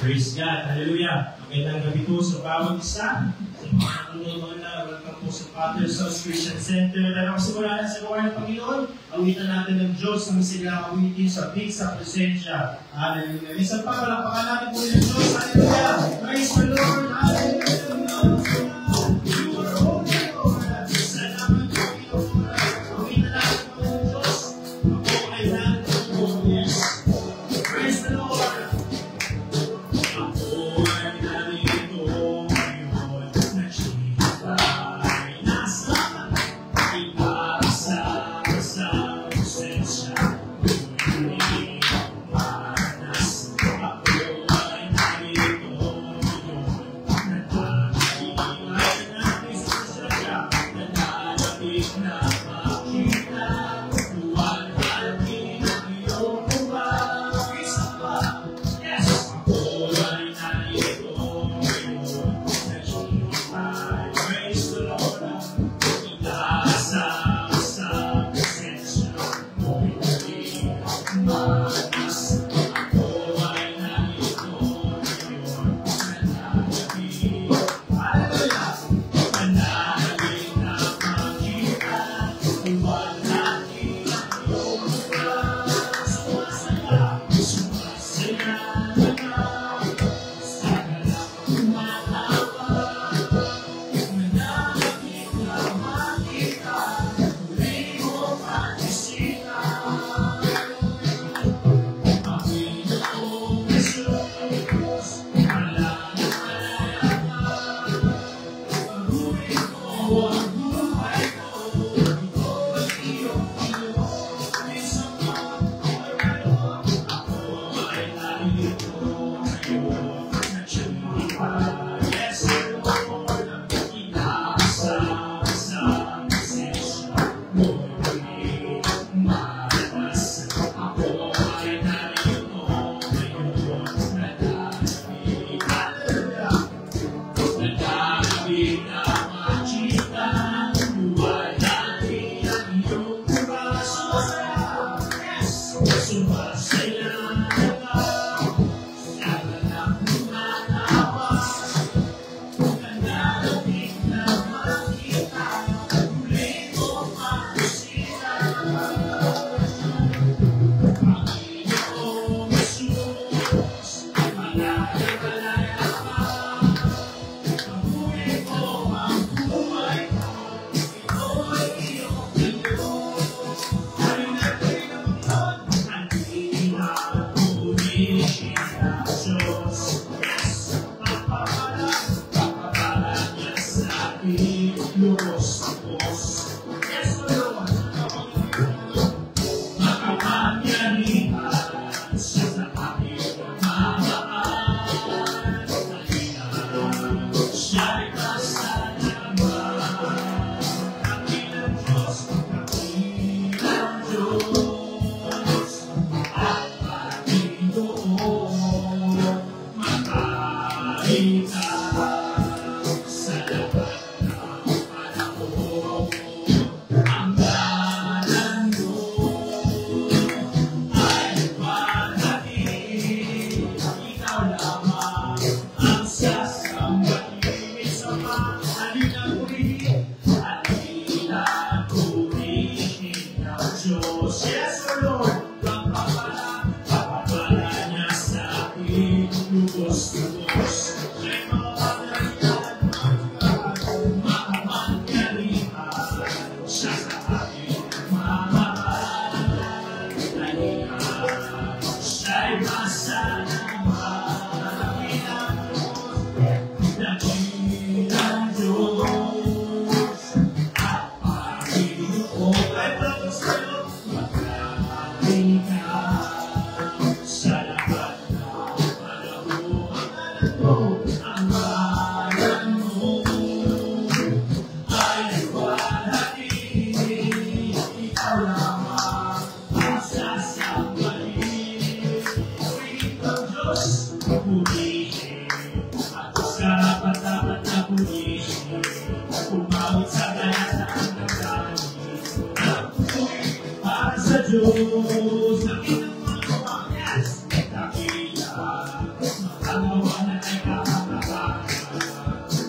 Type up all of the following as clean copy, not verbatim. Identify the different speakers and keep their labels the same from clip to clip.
Speaker 1: Praise God. Hallelujah. Magandang gabi po sa bawat isa. Sa mga nanonood na, welcome po sa Father's House Christian Center. Dahil simula na sa gawa ng Panginoon, awitan natin ng Diyos na masilang awitin sa big sa presensya. Hallelujah. Isang pa, palakpakan natin po ng Diyos. Hallelujah. Praise the Lord. Hallelujah. You are holy, Lord. Salamat po, Panginoon. Awitan natin po ng Diyos. Ako ay natin po. Yes. Praise the Lord. ay basa ng marami ng dakilang Diyos at Panginoon ay tapos kayo magkakaroon ka sa lahat ng panahon. Ang bayan mo ay nagwalhati, ikaw lamang ang sasambahin. Purihin ang Diyos, purihin at karapat-dapat na purihin. Umawit sa lahat ng nagdamit, nagpuri para sa Diyos. Nakita mo ang kumanyas, dakila, makalawa na ay kakakakala,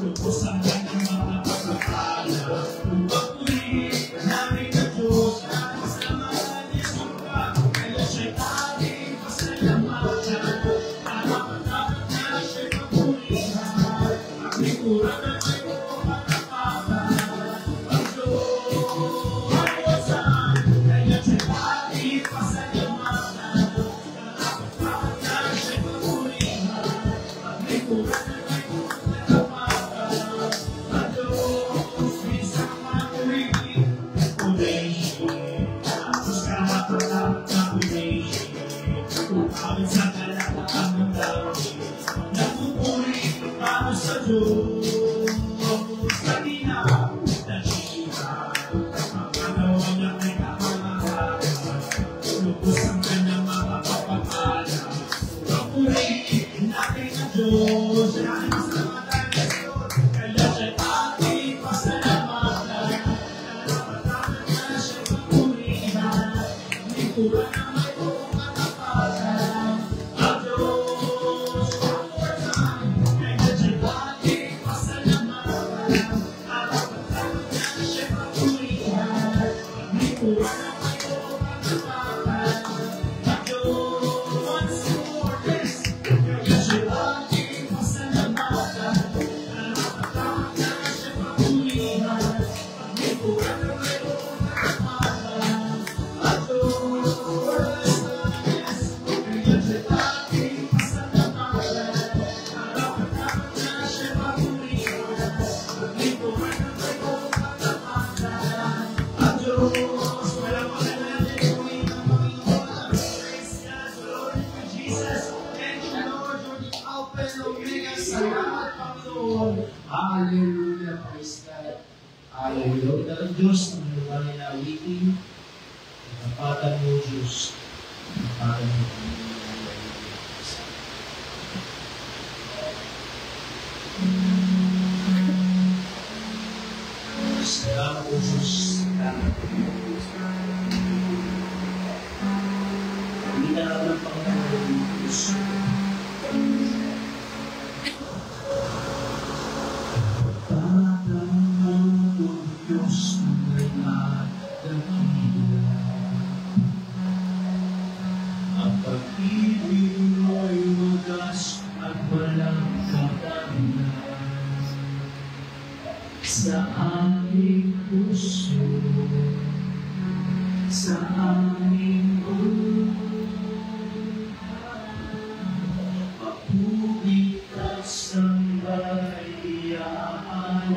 Speaker 1: lubos ang kanyang mga pagkakala. Pagpuri namin ang Diyos, ang samahan niya sumpa, kaya siya'y ating pasalamatan. Karapat-dapat na siya'y papurihan, ang likuran na may pumapatapakan. Ang Diyos ay wasan, kaya siya'y ating pasalamatan. Karapat-dapat na siya'y papurihan, ang likuran na may pumapatapakan. Ang Diyos isang mapurihin, purihin, ang Diyos karapat-dapat na purihin. Umawit sa kalapatan ng dami, nagpupuri para sa Diyos. Kanina, dakila, ang gagawa niya ay kamamahala, lubos ang kanyang mga kapapala. Pagpurihin natin ang Diyos, maraming salamat tayo sa Diyos, kaya siya'y ating pasalamatan. Karapat-dapat na siya'y papurihan, likuran na may buong katapatan. Ang Diyos ang wasan, kaya siya'y ating pasalamatan. Karapat-dapat na siya'y papurihan, likuran na may buong katapatan. Ang Diyos once more, yes, kaya siya'y ating pasalamatan. Karapat-dapat na siya'y papurihan, likuran na may buong katapatan. Ang Diyos, yes, kaya siya'y ating pasalamatan. Karapat-dapat na siya'y papurihan, likuran na may buong katapatan. Ang Diyos, palawakan natin ang Panginoon. Praise God, glory to Jesus. Thank you, Lord, for the Alpha and Omega. Salamat, Panginoon. Hallelujah, praise God. Hallelujah. Ito ang Diyos na naluwalay na awitin. Kapatan mo, Diyos. Kapatan mo. Salamat po, Diyos. Salamat po, Diyos. Hindi na lang ng Panginoon, Diyos. Kapatan mo, Diyos, may dakila. Ang pag-ibig mo'y wagas at walang katanglan. Sa aming puso, sa aming buhay, papuri at sambay iaalay.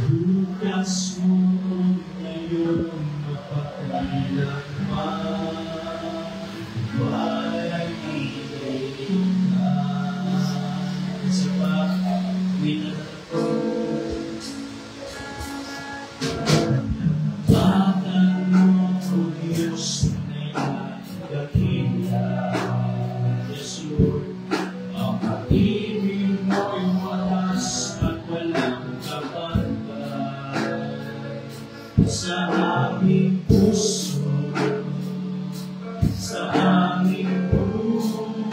Speaker 1: Bukas mo ngayon mapakailanman, walang iilan. Sa pag-win ako, bakit mo ko Diyos na dakila. Yes, Lord, ang pag-ibig mo'y walas at walang kapantay. Sa aming puso, sa aming buhay,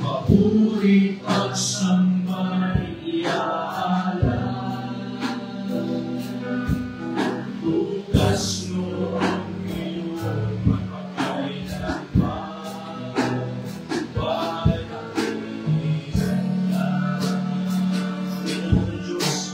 Speaker 1: papuri at sambay iaalay. Bukas noong iyong magpapailanman, walang iilan. Panginoon Diyos,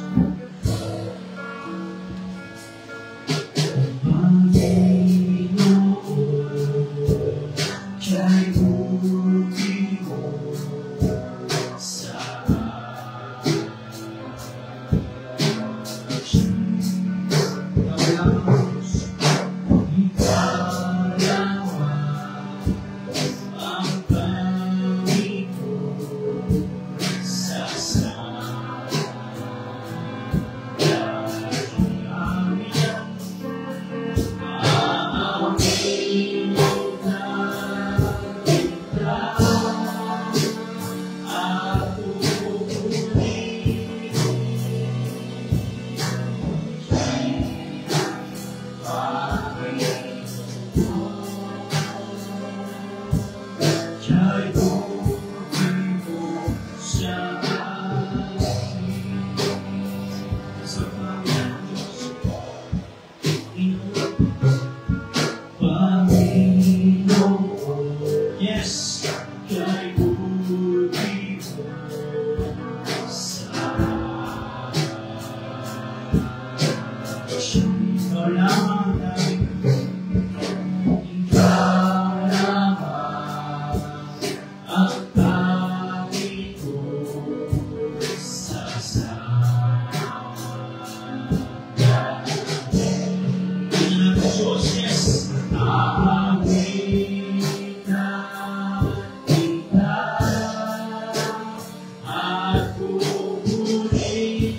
Speaker 1: Ikaw lamang ang ikaw lamang ang tanging ko Diyos, awitan kita at pupurihin.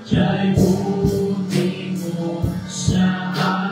Speaker 1: Diya'y buti mo sa akin.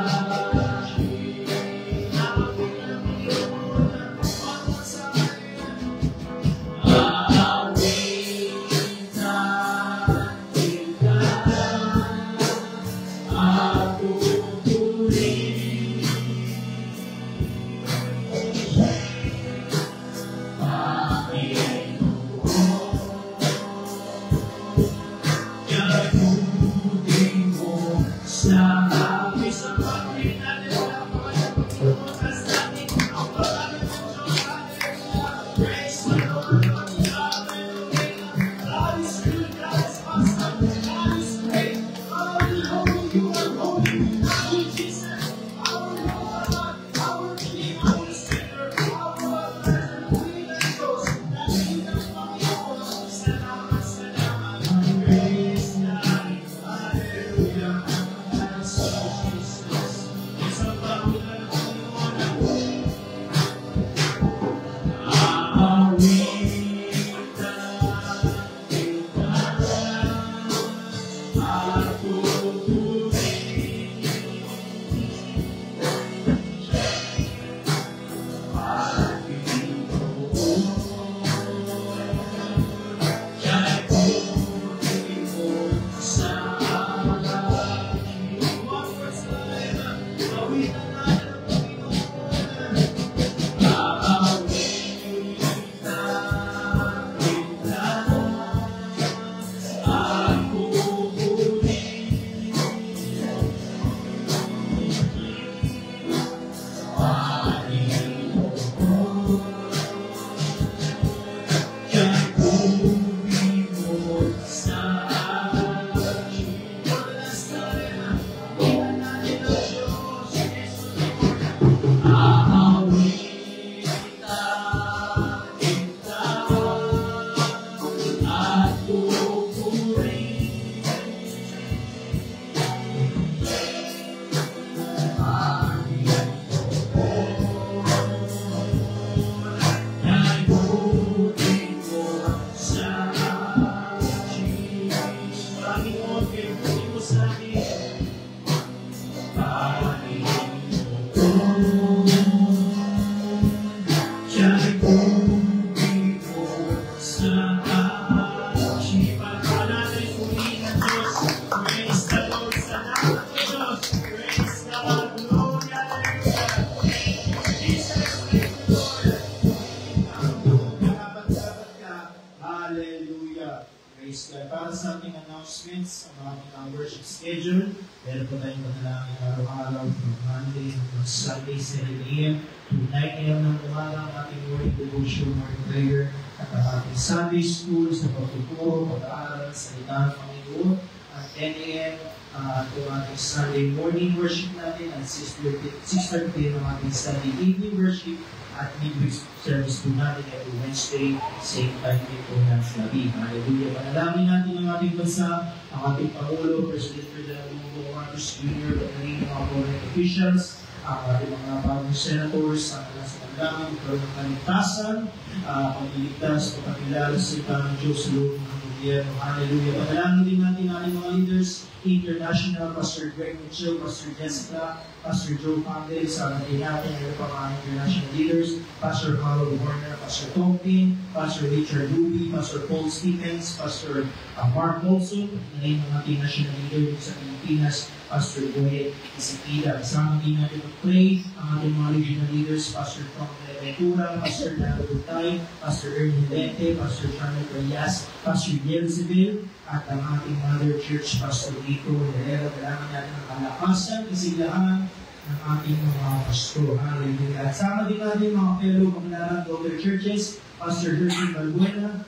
Speaker 2: announcements about our worship schedule. Meron po tayong panalangin araw-araw from Monday hanggang Sunday, 7 a.m. to 9 a.m. ng umaga, ang ating morning devotion, morning prayer, at ang ating Sunday school sa pagtuturo, pag-aaral sa salita ng Panginoon, at 10 a.m. Ito ang ating Sunday morning worship natin, at 6:30 p.m. ang ating Sunday evening worship, at midweek service po natin every Wednesday, same time din po ng gabi. Hallelujah. Panalangin natin ang ating bansa, ang ating Pangulo, President Ferdinand Marcos Jr., pagdating ng mga foreign officials, ang ating mga bagong senators, ang nasa panalangin, magkaroon ng kaligtasan, pagliligtas, pagkakilala sa ita ng Diyos sa loob ng gobyerno. Hallelujah. Panalangin din natin ang ating mga leaders, international, Pastor Greg Mitchell, Pastor Jessica, Pastor Joe Pandel, sa natin natin, ang mga international leaders, Pastor Harold Warner, Pastor Tom Pin, Pastor Richard Ruby, Pastor Paul Stephens, Pastor Mark Molson, na yung mga ating national leader sa Pilipinas, Pastor Boye Isipida. Kasama din natin mag-pray ang ating mga regional leaders, Pastor Tom Ventura, Pastor Nando Butay, Pastor Ernie Lente, Pastor Charlie Reyes, Pastor Yelzebel, at ang ating Mother Church, Pastor Rico Herrera. Kailangan natin ang kalakasan, kasilahan, ng ating mga pastor. Hallelujah. At sama din natin mga fellow paglalang daughter churches, Pastor Herman Balbuena,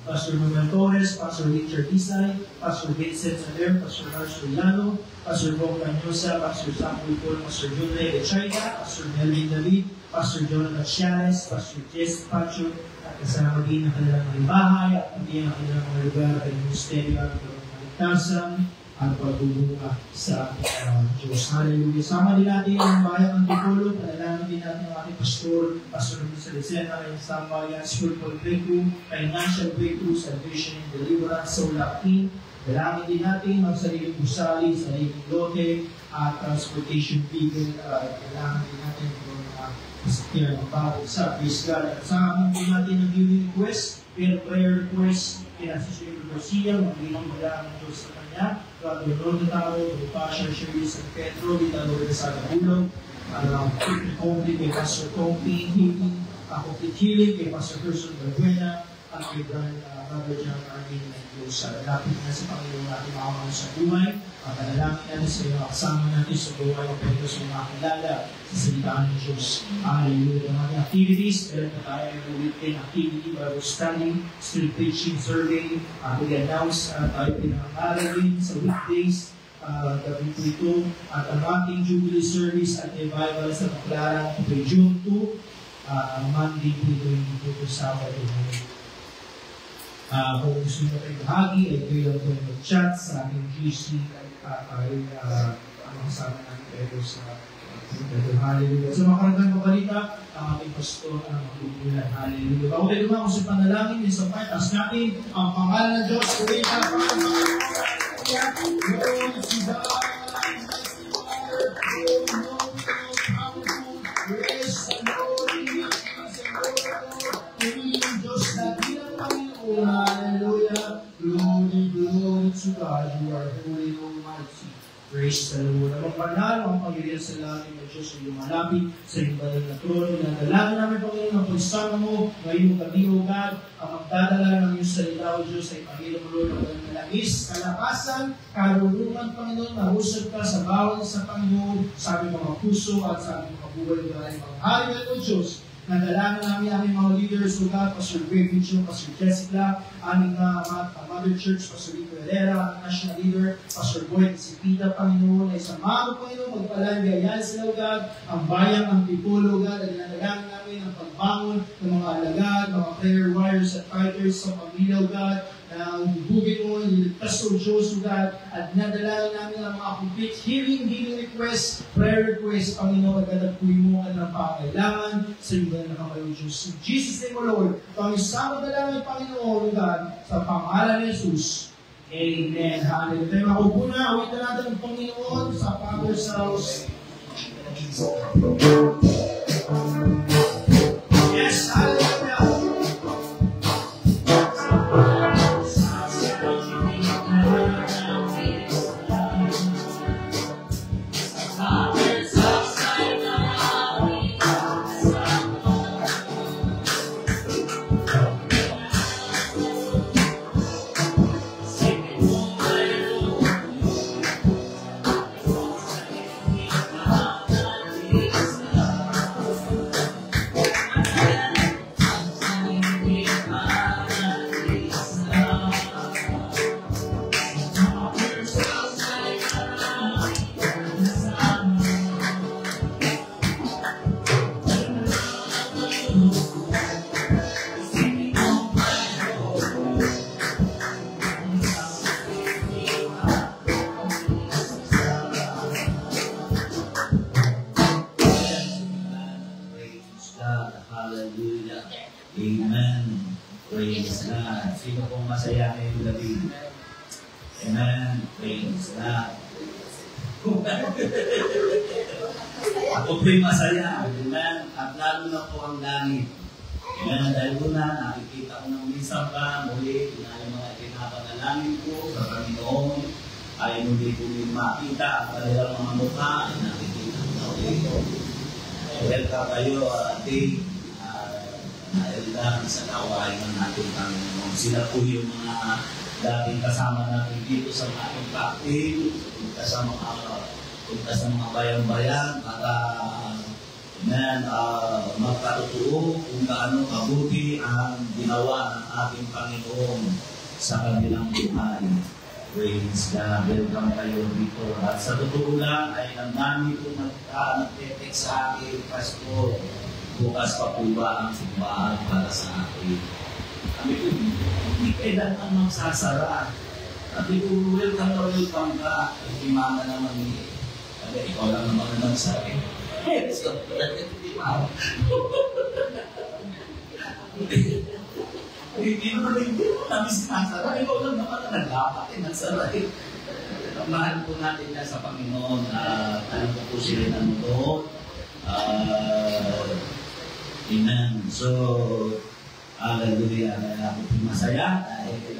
Speaker 2: Pastor Manuel Torres, Pastor Richard Isay, Pastor Vincent Saler, Pastor Lars Soriano, Pastor Bob Canyosa, Pastor Samuel Paul, Pastor John Ray Echayda, Pastor Melvin David, Pastor Jonathan Cianes, Pastor Jess Pacho, at kasama din ang kanilang mga bahay at pati ang kanilang mga lugar ay ministeryo at kaligtasan at pagbubuka sa Diyos. Hallelujah. Sama din natin ang bayang Antipolo, panalangin din natin ang ating pastor, Pastor Mr. Licena, ang sambayan, spiritual breakthrough, financial breakthrough, salvation and deliverance, soul locking. Dalangin din natin ang sariling gusali, sariling lote, at transportation vehicle. Dalangin din natin ang pasakyan ng bawat isa. Praise God. At sa amin din natin ang healing request, prayer request, Pinasisyo Garcia, magiging magandang ng Diyos sa kanya, Brother Rodo Taro, Pastor Shirley San Pedro, Ditalo sa Gabulog, complete kay Pastor Tompi, healing, complete healing kay Pastor Gerson Balbuena, at kay Brother John Armin ng Diyos. Lapit na sa Panginoon natin makamang sa buhay, at panalangin natin sa iyo, kasama natin sa buhay ng Panginoon sa mga kilala sa salitaan ng Diyos. Hallelujah. Ang mga activities, meron na tayo yung ulitin activity, Bible study, street preaching, survey, mag-announce, tayo pinangaralin sa weekdays, gabi po ito, at ang ating Jubilee service at revival sa Baclaran, ito June 2, Monday po ito yung dito sa Sabado. Kung gusto nyo kayo bahagi, ay kayo lang po yung chat sa ating GC ay kasama natin kayo sa Hallelujah. So makaragdan ko balita, ang ating pastor ang magbubulan. Hallelujah. Bago tayo dumako sa panalangin, sa pagkas natin ang pangalan ng Diyos. Kurita, Lord, si God, hallelujah. Glory, glory to God. You are holy, almighty. Praise the Lord. Ang banal, ang Panginoon sa langit ng Diyos ay lumalapit sa iyong banal na trono. Nadalangin namin, Panginoon, ang pagsama mo ngayong gabi, O God. Ang magdadala ng iyong salita, O Diyos, ay Panginoon, Lord, ang malangis, kalakasan, karunungan, Panginoon, mahusap ka sa bawat sa Panginoon, sa aming mga puso at sa aming mga buhay, O God, ay mga hari, O Diyos. Nadalangin namin aming mga leaders, O God, Pastor Greg Mitchell, Pastor Jessica, aming Mother Church, Pastor Rico Herrera, National Leader, Pastor Boyd, si Pita, Panginoon, ay samahan, Panginoon, magpalaan, gayahan sila, O God, ang bayang Antipolo, O God, at nadalangin namin ang pagbangon ng mga alagad, mga prayer warriors at fighters sa pamilya, O God, na hubugin mo, niligtas o Diyos, O God, at nadalangin namin ang mga complete healing request, prayer request, Panginoon, at nagpuwi mo ang pangailangan sa iyo na kamayo, Diyos. In Jesus' name, O Lord, pangisama dalangin, Panginoon, O God, sa pangalan ni Jesus. Amen. Hallelujah. Tayo makupo na, awitan natin ang Panginoon sa Father's house. Yes, hallelujah.
Speaker 3: Ako po'y masaya, amen, at lalo na po ang langit. Amen, dahil una, nakikita ko ng minsan pa, muli, na yung mga pinapanalangin ko sa Panginoon, ay muli ko makita ang kanilang mga mukha, ay nakikita ko na ulit ko. Welcome kayo, Dave, dahil lang sa kawain ng ating Panginoon. Sila po yung mga dating kasama natin dito sa ating cocktail, kasama punta sa mga bayan-bayan para magkatotoo kung gaano kabuti ang ginawa ng ating Panginoon sa kanilang buhay. Praise God, welcome kayo dito. At sa totoo lang ay ang dami kong nag-text sa akin, Pastor, bukas pa po ba ang simbahan para sa akin? Sabi ko, hindi kailangan magsasara. Sabi ko, welcome ka. Hindi mama naman ni, sabi, ikaw lang naman naman sa akin. So, hindi mama. Hindi mo namin sinasara. Ikaw lang naman na naglapat, nagsara. Mahal po natin na sa Panginoon. Alam ko po sila ng doon. Amen. So, hallelujah. Ako po masaya dahil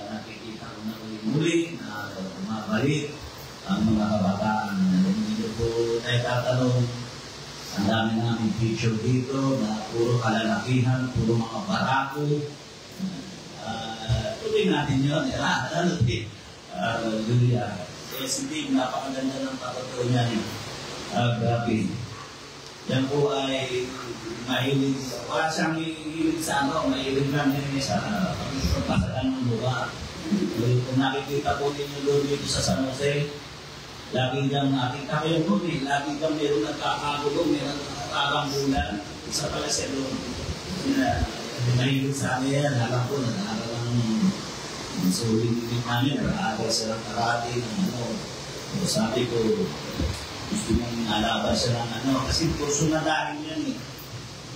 Speaker 3: nakikita ko na muli na mabalik ang mga kabataan. Hindi po tayo tatanong. Ang dami namin picture dito na puro kalalakihan, puro mga barako. Tuloy natin yun. Hallelujah. Si Dave, napakaganda ng pagkatao niya. Grabe. Yan po ay mahilig. Wala siyang hilig sa mahilig lang din sa pagpasalan ng lugar. Kung nakikita po ninyo doon dito sa San Jose, lagi kang nakita kayo doon lagi kang meron nagkakagulo, meron nagkakabulan. Isa pala siya doon. Mahilig sa amin yan. Alam ko, nag-aaral ng suling namin. Nag-aaral siya ng karate, ng sabi ko, gusto mong alaban siya ng kasi kurso na dahil yan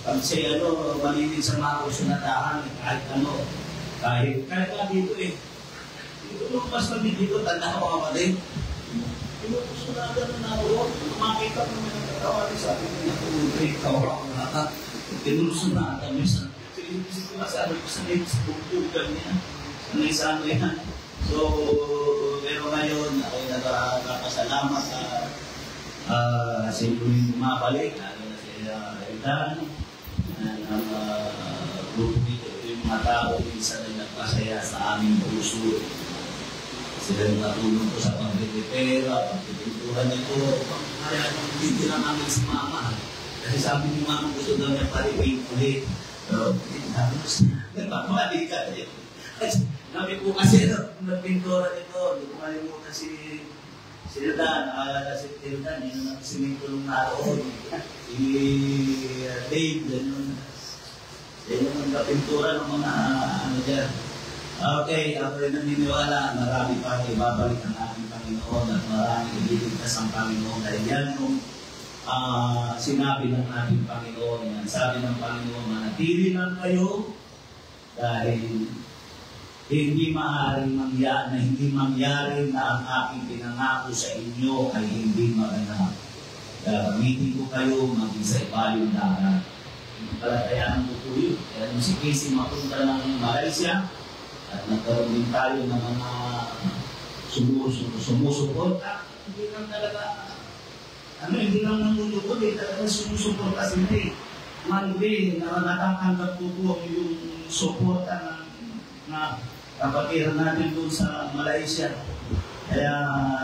Speaker 3: Pag siya malinig sa mga kurso na dahil, kahit ka dito Dito lumabas kami dito, tanda ko mga din. Kurso na gano'n na ako, makita ko naman ang katawa sa akin na tawa ko na tinurso na kami sa masabi ko sa name sa tugtugan niya. Sa yan. So, pero ngayon, ako'y nagpapasalamat sa inyong mabalik, lalo na sa Eritan, ang grupo dito, yung mga tao, minsan ay nagpasaya sa aming puso. Sila yung natulong ko sa pag-repera, pag-pinturan nito, hindi lang namin si Mama. Kasi sabi ni Mama, gusto daw niya pa-repaint ulit. Pero, nagpapamali ka tayo. Sabi ko kasi, nagpintura nito, hindi ko malimutan si Dan, si Dan, yun ang sinitulong naroon. Si Dave, yun ang kapintura ng mga dyan. Okay, ako rin naniniwala, marami pa ibabalik ang ating Panginoon at marami ililigtas ang Panginoon. Dahil yan yung sinabi ng ating Panginoon. Yan, sabi ng Panginoon, manatili lang kayo dahil hindi maaaring mangyari na ang aking pinangako sa inyo ay hindi maganap. Gagamitin ko kayo maging sa ibayong dagat. Palatayaan ko po yun. Kaya nung si Casey mapunta ng Malaysia, at nagkaroon din tayo ng mga sumusuporta. Hindi lang talaga, hindi lang nangunukod talaga sumusuporta sila Monday, natatanggap po po yung suporta na kapatiran natin doon sa Malaysia. Kaya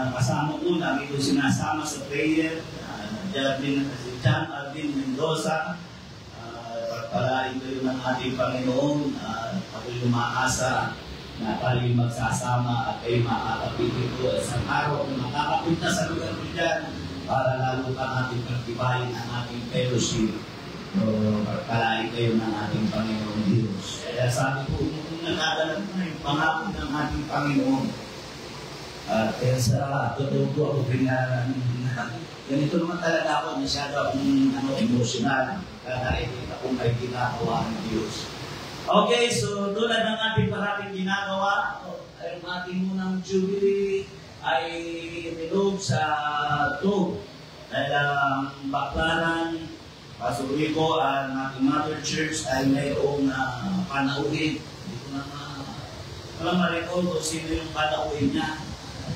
Speaker 3: kasama ko, lagi ko sinasama sa prayer, si John Alvin Mendoza, pagpalain kayo ng ating Panginoon, ako'y umaasa na tayo'y magsasama at kayo makakapigil ko sa araw na makakapunta sa lugar ko dyan para lalo pa natin pagtibayin ang ating fellowship. Pagpalain kayo ng ating Panginoon Diyos. Kaya sabi ko, kung nagkagalan na yung pangako ng ating Panginoon, kaya sa totoo ko ako ganito naman talaga ako, masyado akong emotional. Kaya nakikita kung may ginagawa ng Diyos. Okay, so tulad ng ating parating ginagawa, ang ating munang Jubilee ay nilog sa tug. Dahil ang Baklaran, Pastor Rico, ang ating Mother Church ay mayroong panauhin. Hindi ko na walang ma-recall kung sino yung panauhin niya.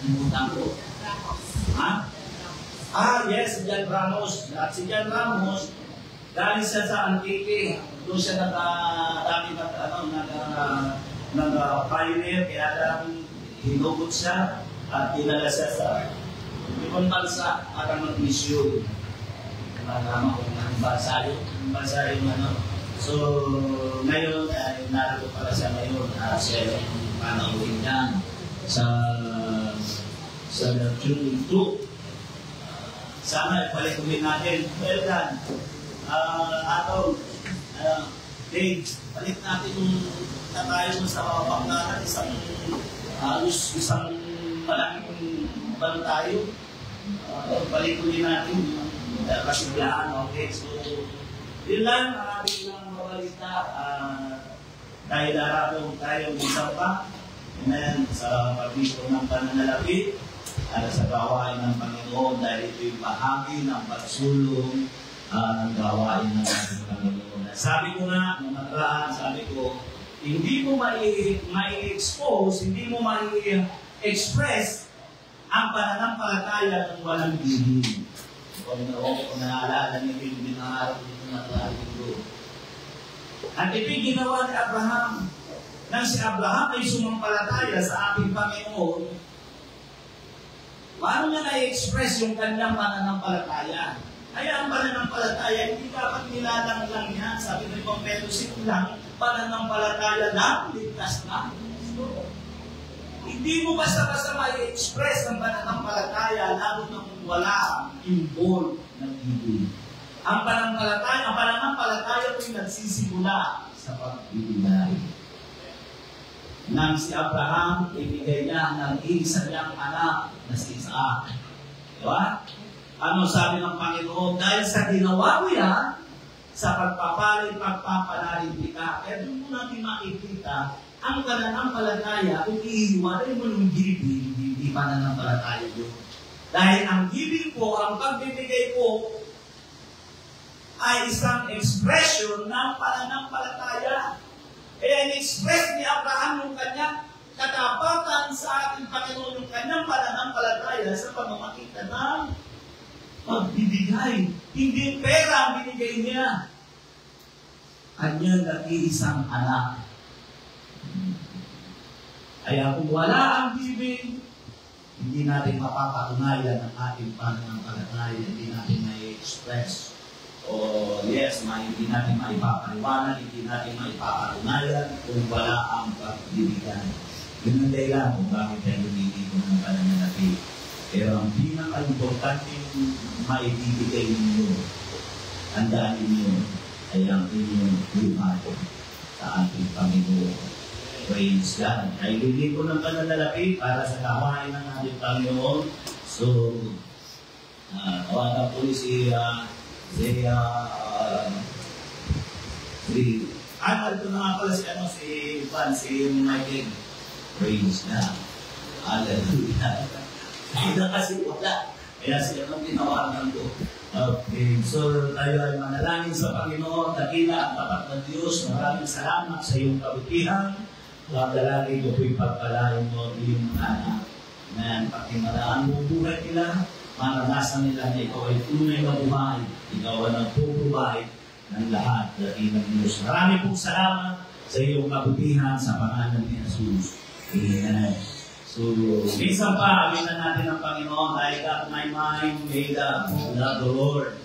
Speaker 3: Nalimutan ko. Ha? Yes, si Jan Ramos. At si Jan Ramos, dahil siya sa Antique, doon siya nag-pioneer, kaya lang hinugot siya at dinala siya sa ibang bansa para mag-mission. Malama kung anong bansa yun. Anong bansa yung ano. So, ngayon, narito pala siya ngayon. Siya yung panauhin niya sa June 2. Sana ipalikumin natin. Well done. Atong, Dave, palit natin yung tayo sa panglaran, isang malaking balo tayo. Palikumin natin yung kasiglaan. Okay, so, yun lang, maraming lang mabalita. Dahil darapong tayo isang pa. Amen. Sa pagbisto ng pananalapi at sa gawain ng Panginoon dahil ito yung bahagi ng pagsulong ng gawain ng ating Panginoon. Sabi ko nga, nung nakaraan, sabi ko, hindi mo mai-expose, hindi mo mai-express ang pananampalataya ng walang bihim. Kung naalala niyo yung binaharap dito na nakaraan ko. At ito yung ginawa ni Abraham. Nang si Abraham ay sumampalataya sa ating Panginoon, paano niya na-express yung kanyang pananampalataya? Kaya ang pananampalataya, hindi dapat nilalang lang yan. Sabi ni Pang Pedro, lang, pananampalataya lang, ligtas na. So, hindi mo basta-basta ma-express ang pananampalataya, lalo na kung wala involved na ibig. Ang pananampalataya po'y nagsisimula sa pagbibigay. Nang si Abraham, ibigay niya ng isa niyang anak na si Isaac. Diba? Ano sabi ng Panginoon? Dahil sa ginawa mo yan, sa pagpapanalig kita. Kaya doon mo natin makikita ang pananampalataya kung iiwalay mo ng giving, hindi pananampalataya yun. Dahil ang giving po, ang pagbibigay po, ay isang expression ng pananampalataya. Kaya in-express ni Abraham yung kanyang katapatan sa ating Panginoon, yung kanyang pananampalataya sa pamamagitan ng pagbibigay. Hindi pera ang binigay niya. Kanyang nag-iisang anak. Kaya kung wala ang giving, hindi natin mapapatunayan ang ating pananampalataya, hindi natin mai-express. Yes, hindi natin maipapaliwanag, hindi natin maipapatunayan kung wala ang pagbibigay. Yun ang dahilan kung bakit tayo lumilito ng pananalapi. Pero ang pinaka-importante yung maibibigay ninyo, tandaan ninyo, ay ang inyong buhay sa ating Panginoon. Praise God. Ay lumilito ng pananalapi para sa gawain ng ating Panginoon. So, tawagan po si ito na nga pala si Michael. Praise God. Hallelujah. Hindi na kasi wala. Kaya siya nang tinawagan ko. Okay, so tayo ay manalangin sa Panginoon. Dakila ang tapat ng Diyos. Maraming salamat sa iyong kabutihan. Ang dalangin ko po'y pagpalain mo iyong anak. Amen. Pakimalaan mo buhay nila. Maranasan nila na ikaw ay tunay na buhay. Ikaw ang nagpuprovide ng lahat ng Diyos. Marami pong salamat sa iyong kabutihan sa pangalan ni Jesus. Amen. So, minsan pa, aminan natin ang Panginoon. I got my mind made up. Love the Lord.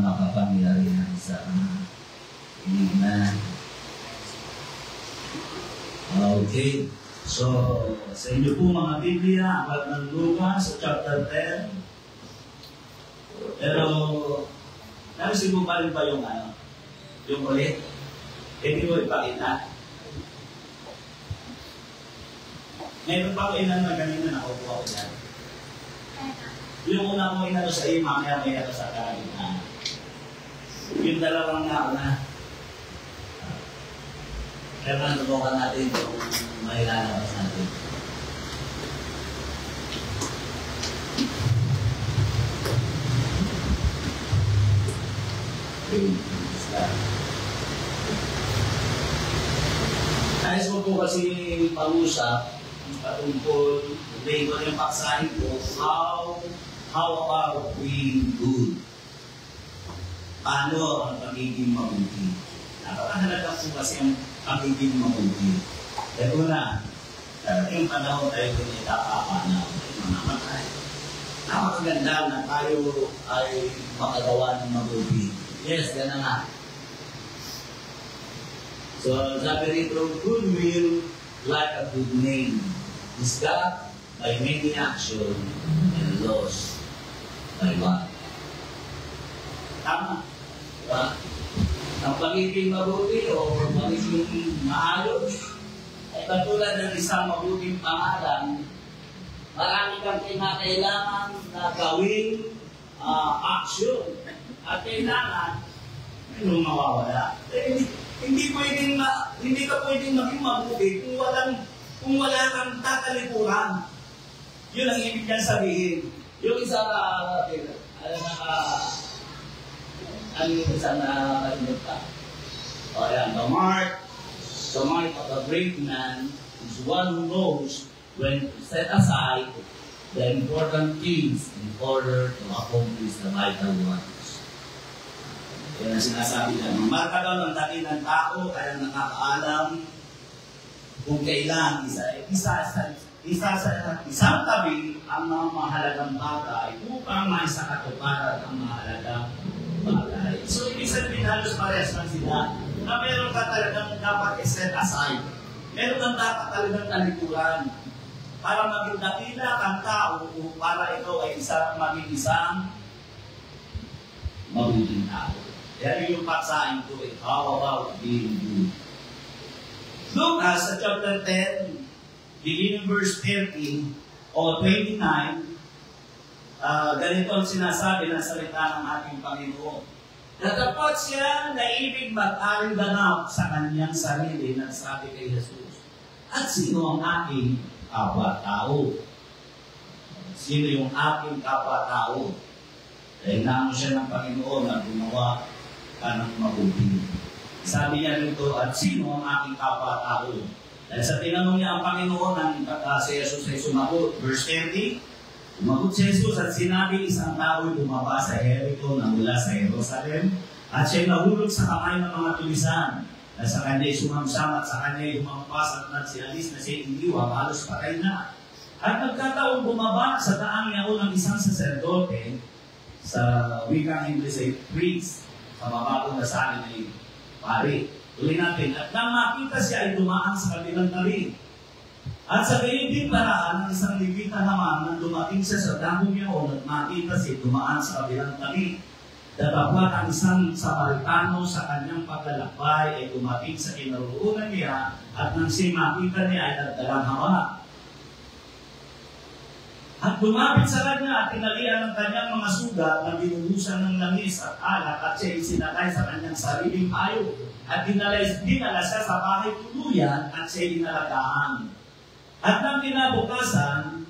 Speaker 3: makapangyarihan sa Amen. Okay. So, sa inyo po mga Biblia, aklat ng Lucas sa chapter 10. Pero, narisin mo pa rin ba yung yung ulit? Hindi mo ipakita. Meron pa ko ilan na ganito na nakukuha ko dyan. Yung una ko inano sa iyo, mamaya-maya sa karamihan. Yung dalawang nauna. Kaya nanubukan natin kung may lalabas natin. Ayos mo po kasi pag-usap patungkol, today ko yung paksahin ko, how about being good? Paano ang pagiging mabuti? Napakahalaga po kasi ang pagiging mabuti. Kaya una, yung panahon tayo kung itakapanaw, mamamatay. Napakaganda na tayo ay makagawa ng mabuti. Yes, gano'n nga. So, sabi rito, good will like a good name is got by many action and lost by one. Tama. Diba? Ang pagiging mabuti o pagiging maayos ay katulad ng isang mabuting pangalan, marami kang kinakailangan na gawing action at kailangan may mawawala. Hindi ka pwedeng maging mabuti kung wala kang tatalikuran. Yun ang ibig niyan sabihin. Yung isa the mark of a great man is one who knows when to set aside the important things in order to accomplish the vital ones. Yan ang sinasabi niya. Marka daw ng dakilang tao ay nakakaalam kung kailan isang tabi ang mga mahalagang bagay upang maisakatuparan ang mahalagang bagay. So, ibig sabihin halos parehas lang sila na meron ka talagang dapat i-set aside. Meron kang dapat talagang talikuran para maging dakila kang tao o para ikaw ay maging isang mabuting tao. Yan yung paksain ko eh. How about being good? Lucas sa chapter 10, beginning verse 30 o 29, ganito ang sinasabi ng salita ng ating Panginoon. Natapot siya na ibig mag-aring ganap sa kanyang sarili, nagsabi kay Jesus. At sino ang aking kapwa-tao? Sino yung aking kapwa-tao? Dahil naano siya ng Panginoon na gumawa ka ng mabuti. Sabi niya nito, at sino ang aking kapwa-tao? Dahil sa tinanong niya ang Panginoon, si Jesus ay sumagot. Verse 30, sumagot si Jesus at sinabi, isang tao'y bumaba sa Jericho na mula sa Jerusalem at siya'y nahulog sa kamay ng mga tulisan na sa kanya'y sumamsam at sa kanya'y humampas at nagsialis na siya'y iniwang halos patay na. At nagkataong bumaba sa daang yaon ng isang saserdote sa wikang English ay priest, sa mababong na sa akin ay pari. Tuloy natin, at nang makita siya ay dumaan sa kabilang tabi. At sa gayon din paraan ng isang Levita naman nang dumating siya sa dahong yaon at makita siya dumaan sa kabilang tabi. Datapwat ang isang Samaritano sa kanyang paglalakbay ay dumating sa kinaroonan niya at nang siya makita niya ay nagdalang hawa. At lumapit sa kanya at tinalian ng kanyang mga sugat na binuhusan ng langis at alak at siya isinakay sa kanyang sariling payo. At dinala siya sa bahay tuluyan at siya inalagaan. At nang kinabukasan,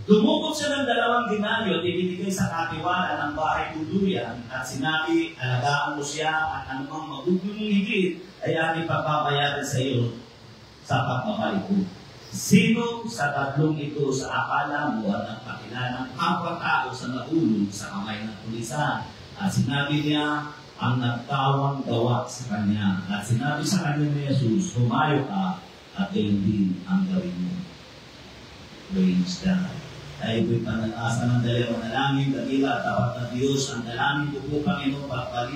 Speaker 3: dumukot siya ng 2 denaryo at ibinigay sa katiwala ng bahay tuluyan at sinabi, alagaan mo siya at anumang magugulo mong higit ay aking pagbabayaran sa iyo sa pagbabalik ko. Sino sa tatlong ito sa akala mo at nagpakilanang kapwa-tao sa nahulog sa kamay ng pulisan? At sinabi niya, ang nagtawang gawa sa kanya. At sinabi sa kanya ni Jesus, humayo ka at gayon din ang gawin mo. Praise God. Tayo po'y pananasang manalangin, dakila at tapat na Diyos, ang dalangin ko po, Panginoon,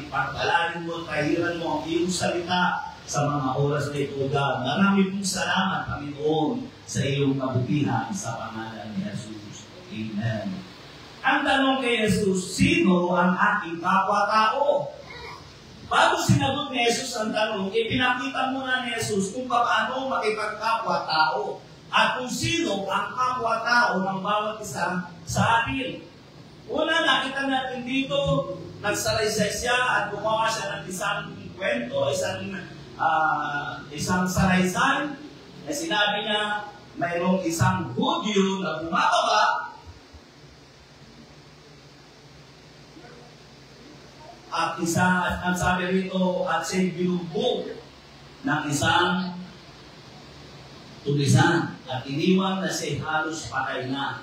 Speaker 3: pagpalalin mo at kahiran mo ang iyong salita sa mga oras na ito, God. Marami pong salamat, Panginoon, sa iyong kabutihan sa pangalan ni Jesus. Amen. Ang tanong kay Jesus, sino ang ating kapwa-tao? Bago sinagot ni Jesus ang tanong, ipinakita muna ni Jesus kung paano makipagkapwa-tao at kung sino ang kapwa-tao ng bawat isa sa atin. Una, nakita natin dito, nagsalaysay siya at gumawa siya ng isang kwento, isang salaysay na sinabi niya, mayroong isang Hudyo na bumababa at ang sabi rito, at siya'y binugbog ng isang tulisan at iniwan na siya halos patay na.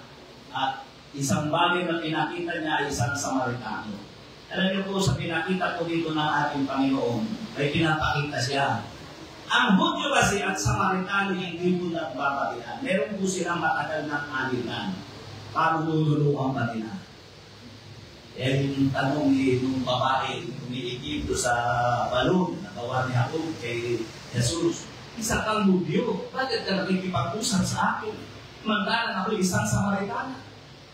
Speaker 3: At isang bagay na pinakita niya ay isang Samaritano. Alam niyo po, sa pinakita ko dito ng ating Panginoon, ay pinapakita siya. Ang Hudyo kasi at Samaritano hindi po nagbabalian. Meron po silang matagal ng alitan. Paano lululuwang ba nila? Eh, yung tanong ni nung babae, umiikip doon sa balon, nagawa ni Jacob kay Jesus. Isa kang Hudyo, bakit ka nakikipag-usap sa akin? Mandalan ako isang Samaritana.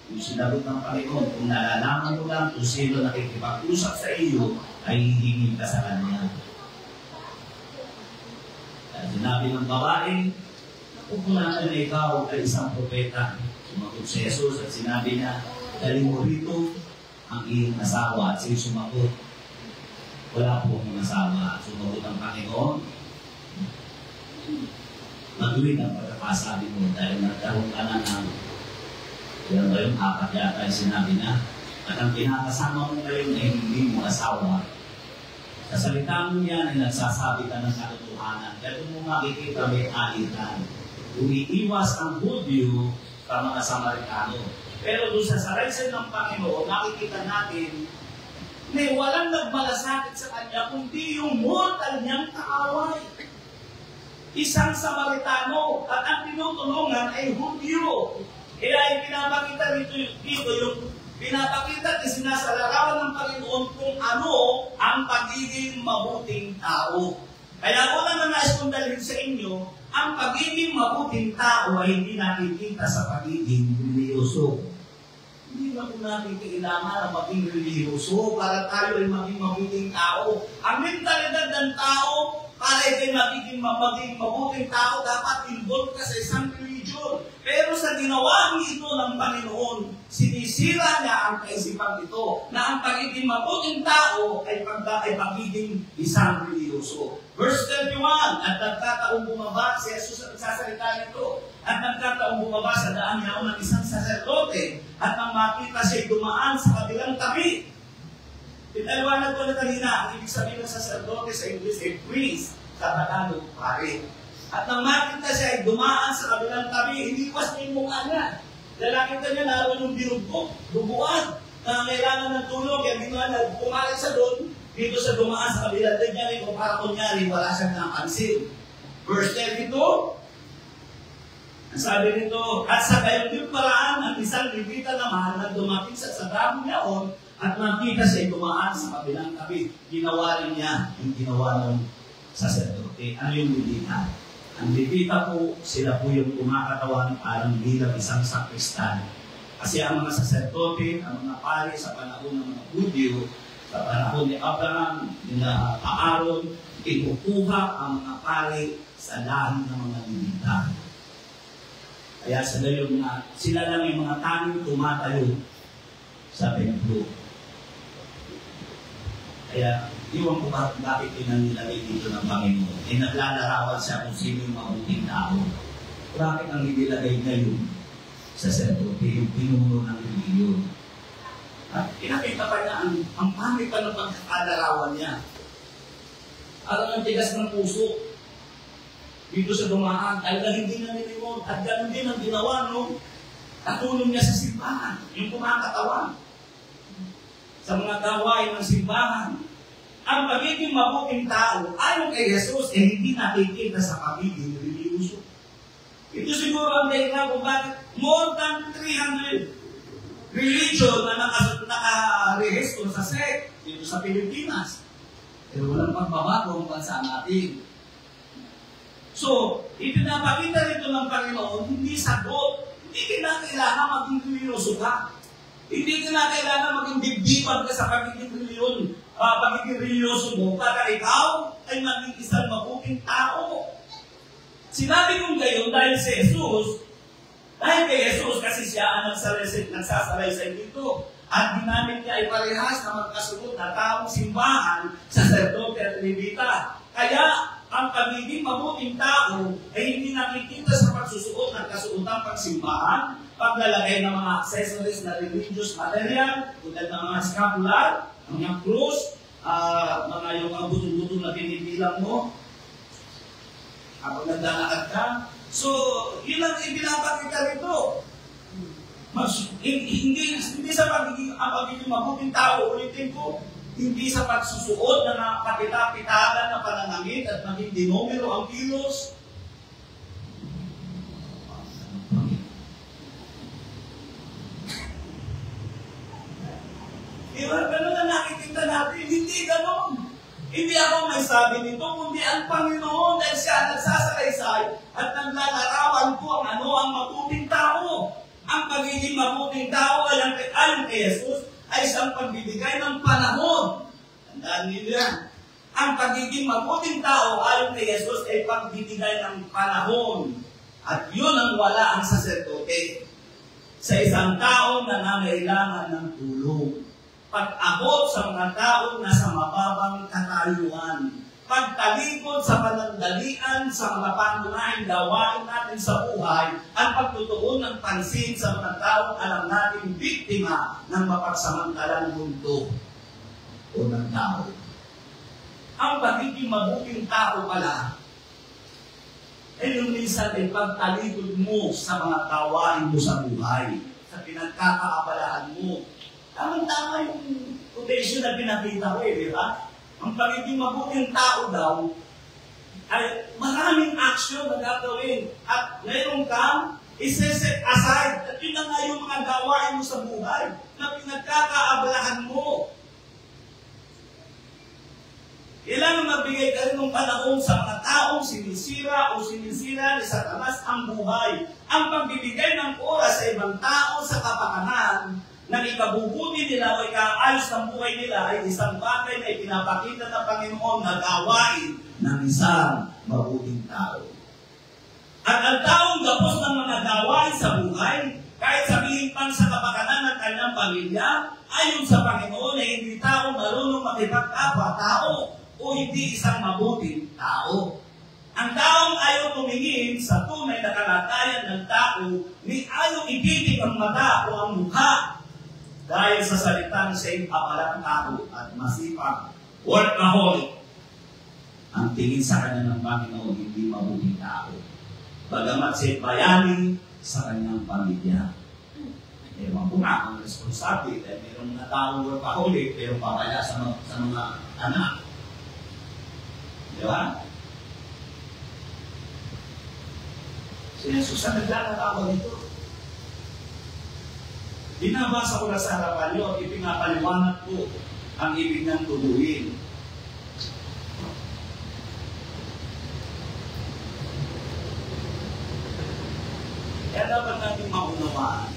Speaker 3: Yung sinagot ng Panginoon, kung nalalaman mo lang kung sino nakikipag-usap sa iyo, ay hihingi ka sa kanya. At sinabi ng babae, napupunan na ikaw ay isang propeta. Sumagot si Jesus at sinabi niya, dali mo rito ang iyong asawa at siya sumagot. Wala po akong asawa. Sumagot ang Panginoon. Matuloy ang pagkakasabi mo dahil nagkaroon ka na ng yan ba yung 4 yata yung sinabi niya. At ang pinakasama mo ngayon ay hindi mo asawa. Sa salita mo yan ay nagsasabi ka ng katotohanan. Kaya kung mo makikita may alitan. Umiiwas ang Hudyo sa mga Samaritano. Pero doon sa salaysay ng Panginoon, nakikita natin may walang nagmalasakit sa kanya kundi yung mortal niyang kaaway. Isang Samaritano at ang tinutulungan ay Hudyo. Kaya yung pinapakita dito yung pinapakita at sinasalarawan ng Panginoon kung ano ang pagiging mabuting tao. Kaya una na nais kong dalhin sa inyo, ang pagiging mabuting tao ay hindi nakikita sa pagiging reliyoso. Hindi na po natin kailangan na maging reliyoso para tayo ay maging mabuting tao. Ang mentalidad ng tao, para ito'y maging mabuting tao, dapat involved ka sa isang religion. Pero sa ginawa ito ng Panginoon, sinisira niya ang kaisipan ito na ang pagiging mabuting tao ay pagiging isang reliyoso. Verse 31, at nagkataong bumaba si Jesus at nagsasalita nito. At nagkataong bumaba sa daan niya ng isang saserdote at nang makita siya dumaan sa kabilang tabi. Pinaliwanag ko na kanina, ang ibig sabihin ng saserdote sa English ay priest, sa Tagalog, pare. At nang makita siya ay dumaan sa kabilang tabi, iniwas niya yung mukha niya. Lalakita niya naroon yung binugbog, duguan, na kailangan ng tulong, kaya ginawa na pumalit sa doon, dito sa dumaan sa kabilang tabi niya, kung para kunyari, wala siyang napansin. Verse 32, ang sabi nito, at sa kayong yung paraan, ang isang Levita naman na dumating sa damo niyaon, at makita siya dumaan sa kabilang tabi. Ginawa rin niya yung ginawa ng saserdote. Ano yung Levita? Ang Levita po, sila po yung kumakatawan parang bilang isang sakristan. Kasi ang mga saserdote, ang mga pari sa panahon ng mga Hudyo, sa panahon ni Abraham, nila Aaron, kinukuha ang mga pari sa lahi ng mga Levita. Kaya sa gayon na sila lang yung mga tanging tumatayo sa templo. Kaya, iwan ko bakit pinanilagay dito ng Panginoon. Eh, naglalarawan siya kung sino yung mabuting tao. Bakit ang inilagay ngayon sa saserdote, yung pinuno ng reliyon? At pinakita pa niya ang pangit pa ng pagkakalarawan niya. Alam ang tigas ng puso. Dito sa dumaan, talaga hindi na nilimot. At ganoon din ang ginawa, no? Katulong niya sa simbahan, yung kumakatawan. Sa mga gawain ng simbahan. Ang pagiging mabuting tao, ayon kay Jesus, hindi nakikita sa pagiging reliyoso. Ito siguro ang dahilan kung bakit More than 300 religion na nakarehistro sa sect dito sa Pilipinas. Pero walang pagbabago ang bansa natin. So, ipinapakita rito ng Panginoon, hindi sagot. Hindi kinakailangan maging religyoso ka. Hindi kinakailangan maging dibdiban ka sa pagiging religyoso mo para ikaw ay maging isang mabuting tao. Sinabi kong gayon dahil si Jesus, dahil kay Jesus kasi siya ang nagsasalaysay dito. At ginamit niya ay parehas na magkasunod na taong simbahan, saserdote at levita. Kaya ang pagiging mabuting tao ay hindi nakikita sa pagsusuot ng kasuotang pagsimbahan, paglalagay ng mga accessories na religious material, tulad ng mga scapular, mga cross, mga yung mga butong-butong na pinipilang mo, kapag naglalakad ka. So, yun ang ibinapakita rito. Hindi sa pagiging mabuting tao, ulitin ko, hindi sa pagsusuot na napakita-pitagan na pananamit at maging dinomero ang kilos. Diba? Ganun na nakikita natin. Hindi ganun. Hindi ako may sabi nito, kundi ang Panginoon dahil siya nagsasalaysay at naglalarawan ko ang mabuting tao. Ang pagiging mabuting tao ayon kay Jesus ay isang pagbibigay ng panahon. Tandaan niyo yan. Ang pagiging mabuting tao ayon kay Jesus ay pagbibigay ng panahon. At yun ang wala ang saserdote sa isang tao na nangailangan ng tulong. Pag-abot sa mga taong nasa mababang katayuan. Pagtalikod sa panandalian sa mga pangunahing gawain natin sa buhay at pagtutuon ng pansin sa mga taong alam natin biktima ng mapagsamantalang mundo o ng tao. Ang pagiging mabuting tao pala ay yung minsan ay pagtalikod mo sa mga gawain mo sa buhay, sa pinagkakaabalahan mo. Tama-tama yung quotation na pinakita ko di ba? Ang pagiging mabuting tao daw ay maraming action na gagawin at mayroon kang iseset aside at yun na nga yung mga gawain mo sa buhay na pinagkakaabalahan mo. Kailangan magbigay ka rin ng panahon sa mga taong sinisira ni Satanas ang buhay. Ang pagbibigay ng oras sa ibang tao sa kapakanan na ikabubuti nila o ikaayos ng buhay nila ay isang bagay na ipinapakita ng Panginoon na gawain ng isang mabuting tao. At ang taong gapos ng mga gawain sa buhay, kahit sabihin pang sa kapakanan ng kanyang pamilya, ayon sa Panginoon ay hindi tao marunong makipagkapwa-tao o hindi isang mabuting tao. Ang taong ayaw tumingin sa tunay na kalagayan ng tao, ni ayaw ipitik ang mata o ang mukha dahil sa salitang siya'y apalang tao at masipag, workaholic. Ang tingin sa kanya ng Panginoon, hindi mabuting tao. Bagamat siya'y bayani sa kanyang pamilya. Ewan ko nga ang responsable dahil mayroong mga taong workaholic pero papaya sa mga anak. Di ba? Si Jesus ang naglalarawan nito. Binabasa ko na sa harapan niyo at ipinapaliwanag ko ang ibig ng tuluyin. Kaya dapat natin maunawaan.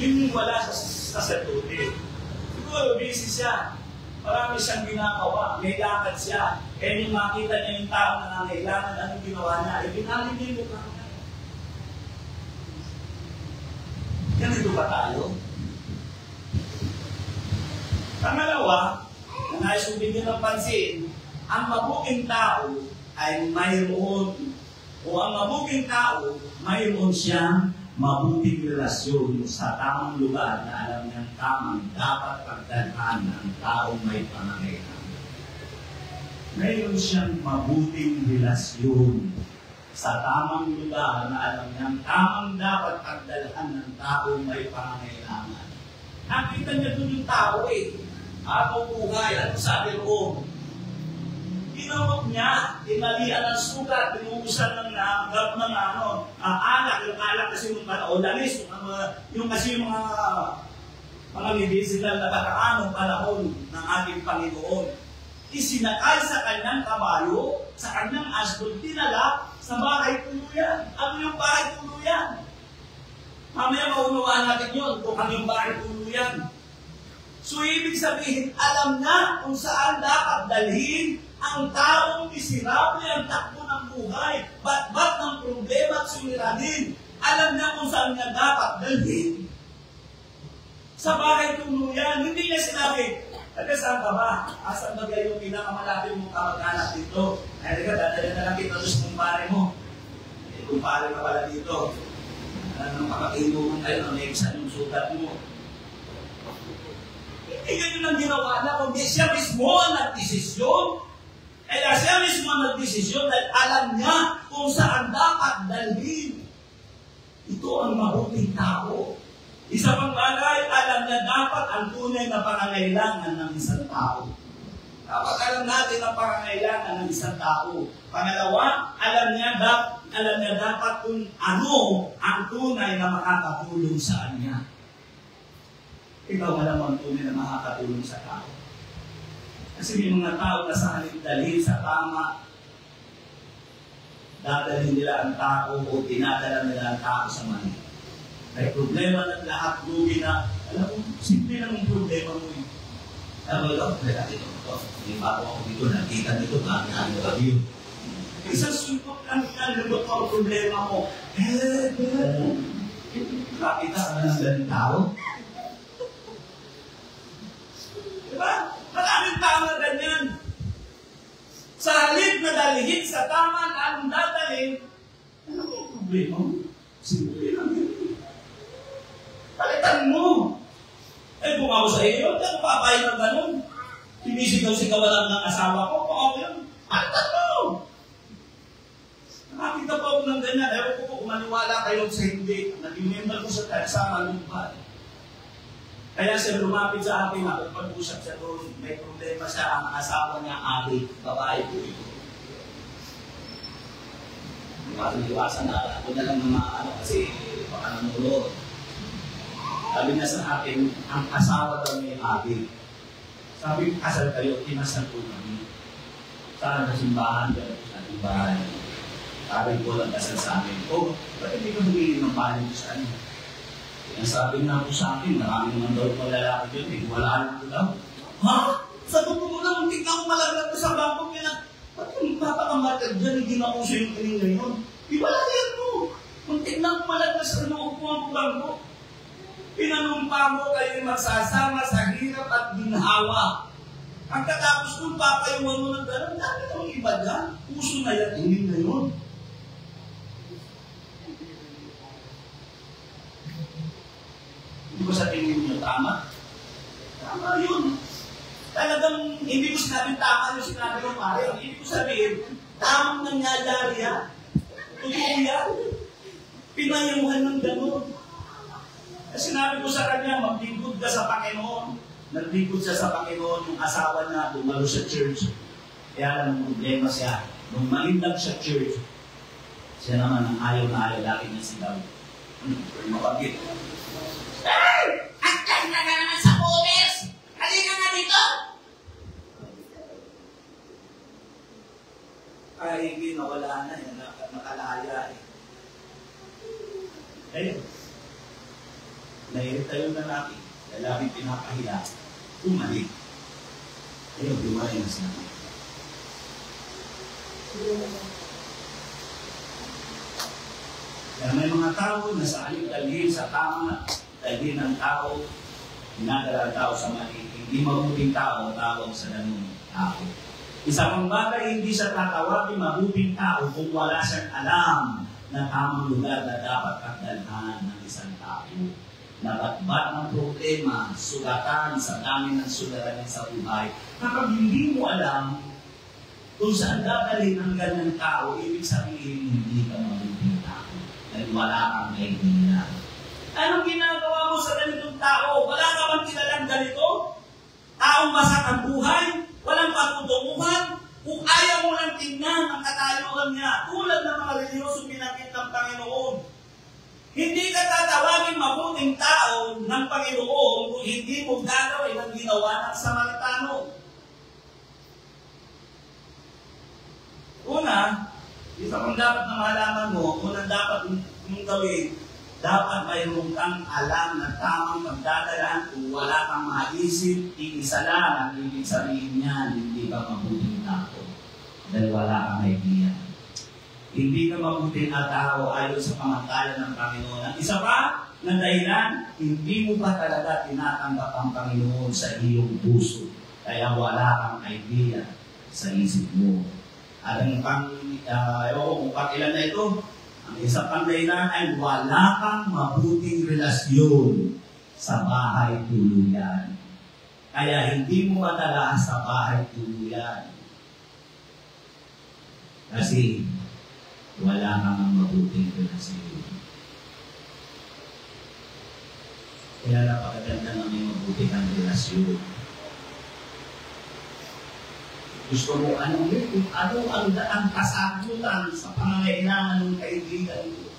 Speaker 3: Yung wala sa saserdote. Siguro, busy siya. Marami siyang ginagawa. May lakad siya. Kaya yung makita niya yung tao na nangailangan, anong ginawa niya? Ay, binalibin mo ka. Ganito ba tayo? Pangalawa, na nais kong bigyan ng pansin, ang mabuting tao ay mayroon, o ang mabuting tao, mayroon siyang mabuting relasyon sa tamang lugar na alam niyang tamang dapat pagdalhan ng taong may pangangailangan. Mayroon siyang mabuting relasyon sa tamang lugar na alam niyang tamang dapat pagdalhan ng taong may pangangailangan. Nakita niya doon yung tao Ako buhay, ano sabi roon? ginawag niya, tinalian ng sugat, tinuusan ng alak, yung alak kasi yung lalis, yung kasi yung mga medicinal na kataanong panahon ng ating Panginoon. Isinakay sa kanyang kabayo, sa kanyang asdod, dinala sa bahay tuluyan. Ano yung bahay tuluyan? Mamaya maunawaan natin yun kung ano yung bahay tuluyan. So, ibig sabihin, alam na kung saan dapat dalhin ang taong miserable ang takbo ng buhay. Ba't ng problema at suliranin? Alam na kung saan niya dapat dalhin. Sa bahay tuluyan, hindi niya sinabi, saan ka ba? Asan ba kayo yung pinakamalapit mong kamag-anak dito? Ay, dadalhin na lang kita sa kumpare mo. Kumpare ka pala dito. Nang makakainuman kayo, nang naibsan yung sugat mo. Hindi ganyan ang ginawa na, kundi siya mismo ang nagdesisyon. Kaya siya mismo ang nagdesisyon dahil alam niya kung saan dapat dalhin. Ito ang mabuting tao. Isa pang bagay, alam niya dapat ang tunay na pangangailangan ng isang tao. Dapat alam natin ang pangangailangan ng isang tao. Pangalawa, alam niya dapat kung ano ang tunay na makakatulong sa kanya. Ikaw alam ang tunay na makakatulong sa tao. Kasi may mga tao na sa halip dalhin sa tama, dadalhin nila ang tao o dinadala nila ang tao sa mali. May problema ng lahat, lugi na, alam mo, simple lang ang problema mo eh. Alam mo, may bago ako dito, nakita dito, kami ka yun. Isang suntok lang lubot mo ang problema mo. Nakita ka na ng galing tao? Diba? Maraming tao na ganyan. Sa halip na dalhin sa tama na anong dadalhin, ano ang problema mo? Simple lang yun. Palitan mo. Kung ako sa iyo, hindi ako papayag ng ganun. Sinisigaw-sigaw lang ng asawa ko, kung ako yun, palitan mo. Nakakita pa ako ng ganyan. Ewan ko kung maniwala kayo sa hindi. Naging member ko sa Malumpa. Kaya siya lumapit sa akin, pag-usap siya doon, may problema siya, ang asawa niya, ate, babae po ito. Iwasan na ako na lang ng kasi baka nanulog. Sabi niya sa akin, ang asawa daw may ate. Sabi, kasal kayo, kinasal po namin. Saan sa simbahan, sa simbahan. Sabi ko lang kasal sa amin. Ba't hindi ka bumili ng panin sa amin? Sabi nga po sa akin, marami naman daw mga lalaki dyan, wala lang daw. Ha? Sa totoo lang, tignan ko malaglag ko sa bangko niya. Ba't yung papakamatag dyan, hindi na uso yung kaning ngayon? Di wala yan mo. Kung tignan ko malaglag sa loob ko ang bangko, pinanumpa mo kayo magsasama sa hirap at ginhawa. Ang katapos kung papayuan mo ng gano'n, dami itong iba dyan. Puso na yan, hindi na yun. Hindi ko sa tingin nyo, tama? Tama yun. Talagang, hindi ko sinabing tama yung sinabi ng pare. Hindi ko sabihin, tamang nangyayari yan. Totoo yan. Pinayuhan ng gano'n. Sinabi ko sa kanya, maglingkod ka sa Panginoon. Naglingkod siya sa Panginoon, yung asawa niya, dumalo sa church. Kaya lang ang problema siya. Nung malindag sa church, siya naman ang ayaw na ayaw, laki niya sigaw. Mapagit.
Speaker 4: Hey! Agkas na ka naman sa pulis! Halika nga dito!
Speaker 3: Ay, hindi, nawala na yan. Nakalaya eh. Ayun. Nairita yung lalaki. Lalaki pinapahiya. Umalik. Ayun, lumaya na siya. Kaya may mga tao na sa alip dalhin sa tama, dalhin ng tao, dinadala ang tao sa mali. Hindi mabuting tao ang tawag sa ganung tao. Isa pang bagay, hindi siya tatawagin mabuting tao kung wala siyang alam na tamang lugar na dapat pagdalhan ng isang tao. Nabatbat ng problema, sugatan sa dami ng suliranin sa buhay. Kapag hindi mo alam kung saan dadalhin ang ganyang tao, ibig sabihin hindi ka mabuting tao. Dahil wala kang idea. Anong ginagawa mo sa ganitong tao? Wala ka bang kilalang ganito? Taong masak ang buhay? Walang patutunguhan? Kung ayaw mo Hindi ka tatawagin mabuting tao ng Panginoon kung hindi mo gagawin ang ginawa ng Samaritano. Una, isa kung dapat na malaman mo, unang dapat mong gawin, dapat mayroon kang alam na tamang magdadalaan. Kung wala kang maisip, iisa lang ang ibig sabihin niyan, hindi ka mabuting tao. Dahil wala kang idea. Hindi ka mabuting tao ayon sa pangalan ng Panginoon. At isa pa na dahilan, hindi mo pa talaga tinatanggap ang Panginoon sa iyong puso. Kaya wala kang idea sa isip mo. At ang kung ilan na ito, ang isa pang dahilan ay wala kang mabuting relasyon sa bahay tuluyan. Kaya hindi mo madala sa bahay tuluyan. Kasi wala kang mabuting relasyon. Kaya napakaganda na may mabuti kang relasyon. Gusto mo ano ang kasagutan sa pangangailangan ng kaibigan mo.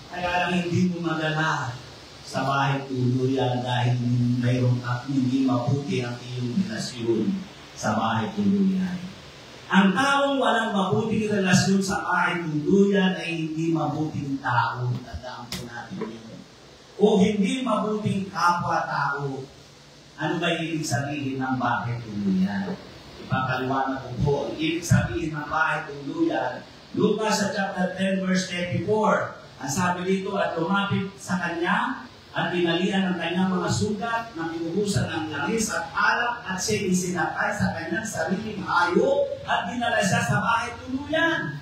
Speaker 3: Kaya lang hindi mo madala sa bahay tuluyan dahil mayroon at hindi mabuti ang iyong relasyon sa bahay tuluyan. Ang taong walang mabuting relasyon sa bahay tuluyan ay hindi mabuting tao. Tandaan po natin yun. O hindi mabuting kapwa-tao. Ano ba ibig sabihin ng bahay tuluyan? Ipapaliwanag ko po. Ang ibig sabihin ng bahay tuluyan, Lucas sa chapter 10 verse 34. Ang sabi dito, at lumapit sa kanya at pinalian ng kanyang mga sugat na pinuhusan ng langis at alak at siya isinakay sa kanyang sariling hayop at dinala siya sa bahay tuluyan.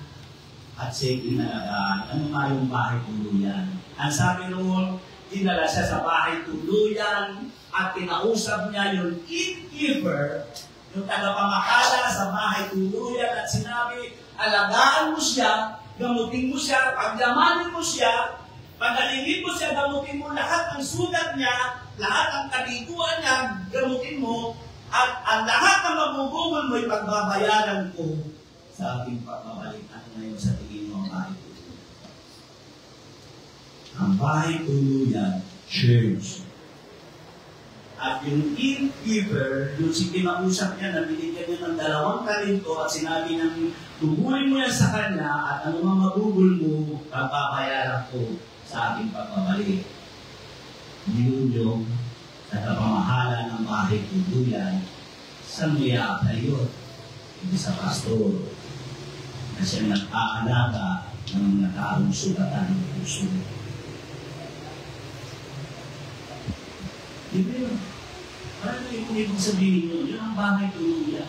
Speaker 3: At siya inalagaan. Ano nga yung bahay tuluyan? Ang sabi noon, dinala siya sa bahay tuluyan at kinausap niya yung innkeeper, yung tagapamakala sa bahay tuluyan at sinabi, alagaan mo siya, gamutin mo siya, pagyamanin mo siya, pagalingin mo siya, gamutin mo lahat ng sugat niya, lahat ng kaliguan niya, gamutin mo, at ang lahat ng mabubungol mo ay pagbabayaran ko sa ating pagbabalik. Ano ngayon sa tingin mo ang bahay tuluyan? Ang bahay tuluyan, church. At yung innkeeper, yung si kinausap niya, nabinigyan niya ng 2 talento at sinabi niya, tumuhin mo yan sa kanya at ano mga magugol mo, papabayaran ko sa ating pagbabalik. Yun yung pamahala ng bahay tuluyan sa mga apayot, hindi sa pastor, na siya nag-aalaga ng mga taong sugatan ng puso. Diba? Parang yung ibig sabihin nyo, yun ang bahay tuluyan.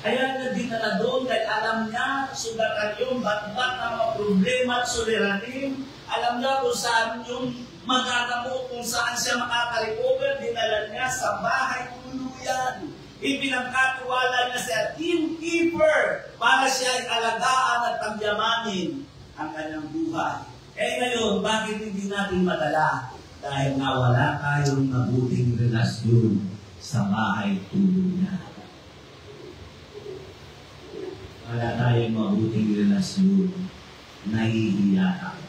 Speaker 3: Kaya nagdinala doon dahil alam niya, sugatan yung bat-bat na mga problema at suliranin. Alam niya kung saan yung magagamot, kung saan siya makaka-recover, dinala niya sa bahay tuluyan. Ipinagkatiwala niya sa innkeeper para siya ay alagaan at pagyamanin ang kanyang buhay. Kaya ngayon, bakit hindi natin madala? Dahil nga wala tayong mabuting relasyon sa bahay tuluyan. Wala tayong mabuting relasyon, nahihiya ako.